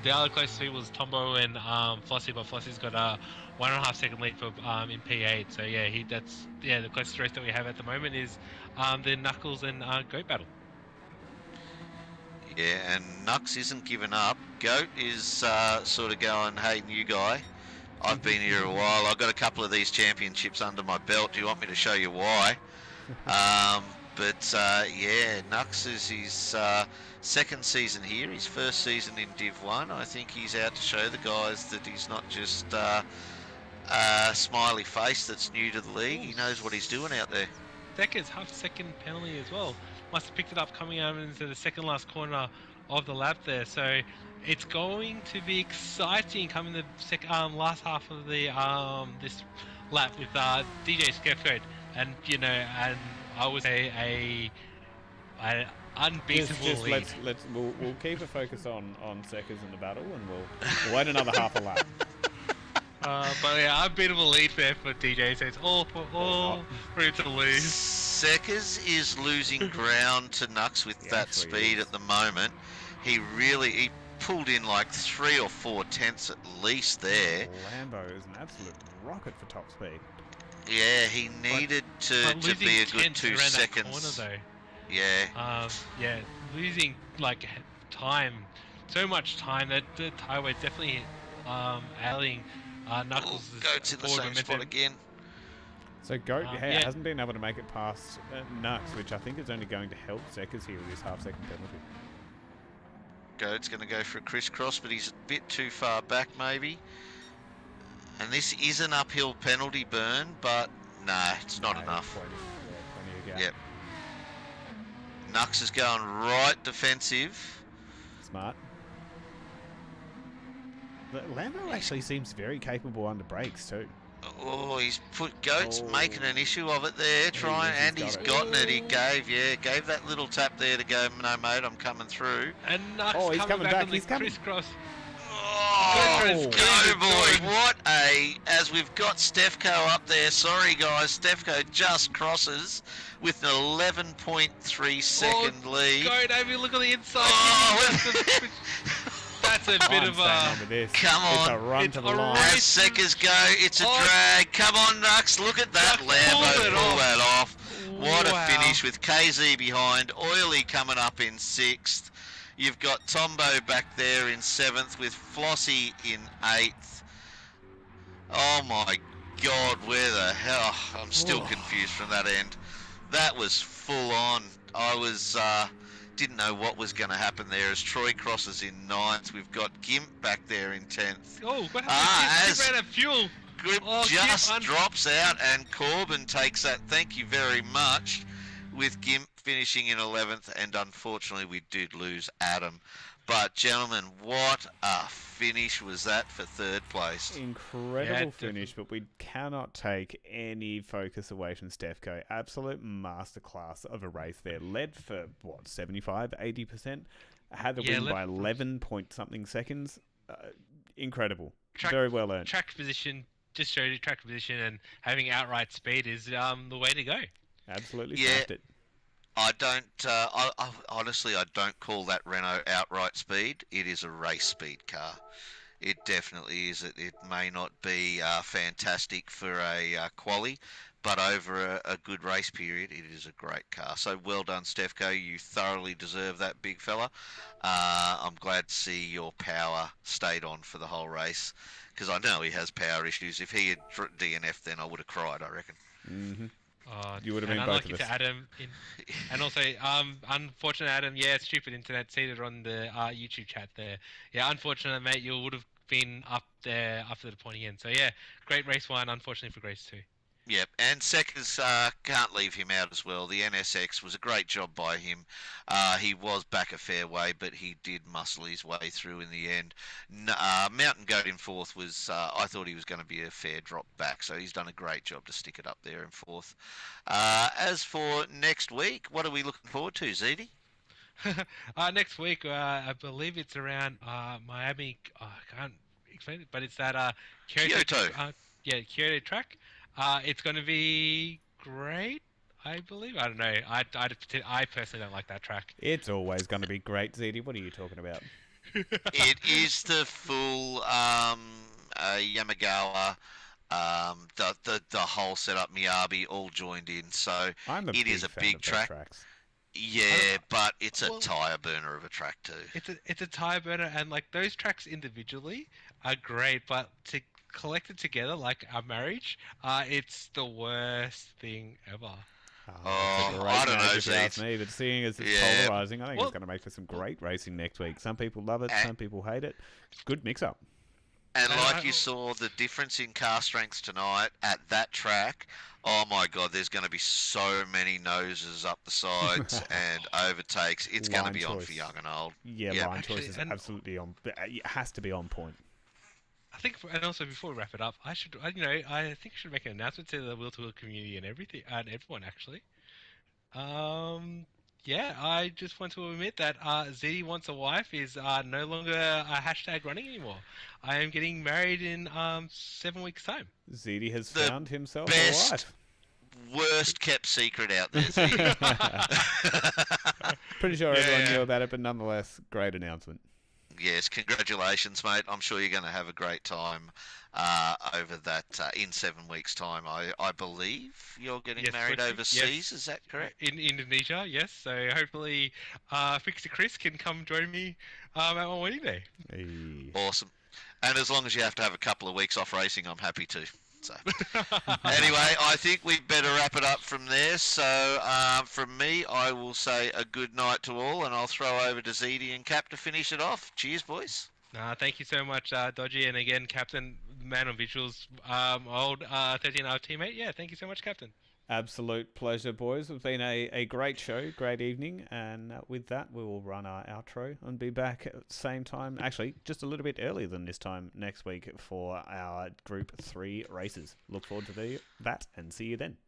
The other closest people was Tombo and Flossie, but Flossie's got a 1.5 second lead for in P8. So yeah, the closest race that we have at the moment is the Knuckles and Goat battle. Yeah, and Nux isn't giving up. Goat is sort of going, hey, new guy, I've been here a while. I've got a couple of these championships under my belt. Do you want me to show you why? Yeah, Nux is his second season here, his first season in Div 1. I think he's out to show the guys that he's not just a smiley face that's new to the league. He knows what he's doing out there. Seconds, half-second penalty as well. Must have picked it up coming out into the second last corner of the lap there. So it's going to be exciting coming the last half of the this lap with DJ Scapegoat, and and I would say a unbeatable lead. We'll keep a focus on Seconds in the battle, and we'll wait another half a lap. But yeah, unbeatable lead there for DJ, so it's all for him to lose. Seconds is losing ground to Nux with that speed at the moment. He pulled in like 3 or 4 tenths at least there. Lambo is an absolute rocket for top speed. Yeah, he needed to be a good 2 seconds. Corner, though. Yeah, losing like time, so much time that the highway definitely ailing Knuckles. Goat's in the same spot again. So Goat hasn't been able to make it past Nux, which I think is only going to help Seconds here with this half-second penalty. Goat's going to go for a crisscross, but he's a bit too far back maybe. And this is an uphill penalty burn, but nah, it's not enough. Plenty of gap. Yep. Nux is going right defensive. Smart. But Lambo actually seems very capable under brakes too. Oh, he's put Goat's making an issue of it there, he's gotten it. He gave that little tap there to go, no mate, I'm coming through. And Nux he's coming back. On the crisscross. Oh, go boy! As we've got Stefko up there. Sorry guys, Stefko just crosses with an 11.3 second lead. Go, Davey, look on the inside. That's a bit of a... Come on. It's a run to the line. As seconds go, it's a drag. Come on, Nux, look at that Lambo pull that off. What a finish with KZ behind, Oily coming up in 6th. You've got Tombo back there in 7th with Flossie in 8th. Oh my God, where the hell? I'm still confused from that end. That was full on. I was... didn't know what was going to happen there as Troy crosses in 9th. We've got Gimp back there in 10th. Oh, what happened? Gimp ran out of fuel. Gimp just drops out and Corbin takes that. Thank you very much. with Gimp finishing in 11th, and unfortunately we did lose Adam. But gentlemen, what a finish was that for third place. Incredible finish, but we cannot take any focus away from Stefko. Absolute masterclass of a race there. Led for, what, 75, 80%? Had the win by 11 point something seconds. Incredible. Very well earned. Track position, just showed you track position, and having outright speed is the way to go. Absolutely smashed it. I don't, honestly, I don't call that Renault outright speed. It is a race speed car. It definitely is. It may not be fantastic for a quali, but over a good race period, it is a great car. So well done, Stefko. You thoroughly deserve that, big fella. I'm glad to see your power stayed on for the whole race, because I know he has power issues. If he had DNF'd, then I would have cried, I reckon. Mm-hmm. You would have been both of us. To Adam, and also, unfortunate Adam. Yeah, stupid internet. See it on the YouTube chat there. Yeah, unfortunate mate. You would have been up there after the pointy end. So yeah, great race one. Unfortunately for Grace too. Yep, and seconds can't leave him out as well. The NSX was a great job by him. He was back a fair way, but he did muscle his way through in the end. Mountain Goat in fourth was, I thought he was going to be a fair drop back, so he's done a great job to stick it up there in fourth. As for next week, what are we looking forward to, Zeddy? Next week, I believe it's around Miami. I can't explain it, but it's that Kyoto. Kyoto track. It's going to be great, I believe. I don't know. I personally don't like that track. It's always going to be great, Zeddy. What are you talking about? It is the full Yamagawa, the whole setup, Miyabi, all joined in. So it is a big track. Yeah, but it's a tyre burner of a track too. It's a tyre burner, and like those tracks individually are great, but to collect it together like a marriage, it's the worst thing ever. I don't know, if you ask me, but seeing as it's polarizing, I think it's going to make for some great racing next week. Some people love it, some people hate it. Good mix-up. And like you saw, the difference in car strengths tonight at that track, oh my God, there's going to be so many noses up the sides and overtakes. It's going to be on for young and old. Yeah, line choice is absolutely on. It has to be on point. I think, and also before we wrap it up, I think I should make an announcement to the Wheel to Wheel community and everyone actually. I just want to admit that ZD Wants a Wife is no longer a hashtag running anymore. I am getting married in 7 weeks' time. ZD has found himself a wife. Worst kept secret out there, ZD. Pretty sure everyone knew about it, but nonetheless, great announcement. Yes, congratulations, mate. I'm sure you're going to have a great time over that in 7 weeks' time. I believe you're getting married overseas. Is that correct? In Indonesia, yes. So hopefully, Fixer Chris can come join me at my wedding day. Hey. Awesome. And as long as you have to have a couple of weeks off racing, I'm happy to. So anyway, I think we better wrap it up from there. So from me, I will say a good night to all, and I'll throw over to ZD and Cap to finish it off. Cheers, boys. Thank you so much, Dodgy, and again, Captain, man on visuals, old 13R teammate. Yeah, thank you so much, Captain. Absolute pleasure, boys. It's been a great show, great evening, and with that, we will run our outro and be back at the same time, actually, just a little bit earlier than this time next week for our Group 3 races. Look forward to that, and see you then.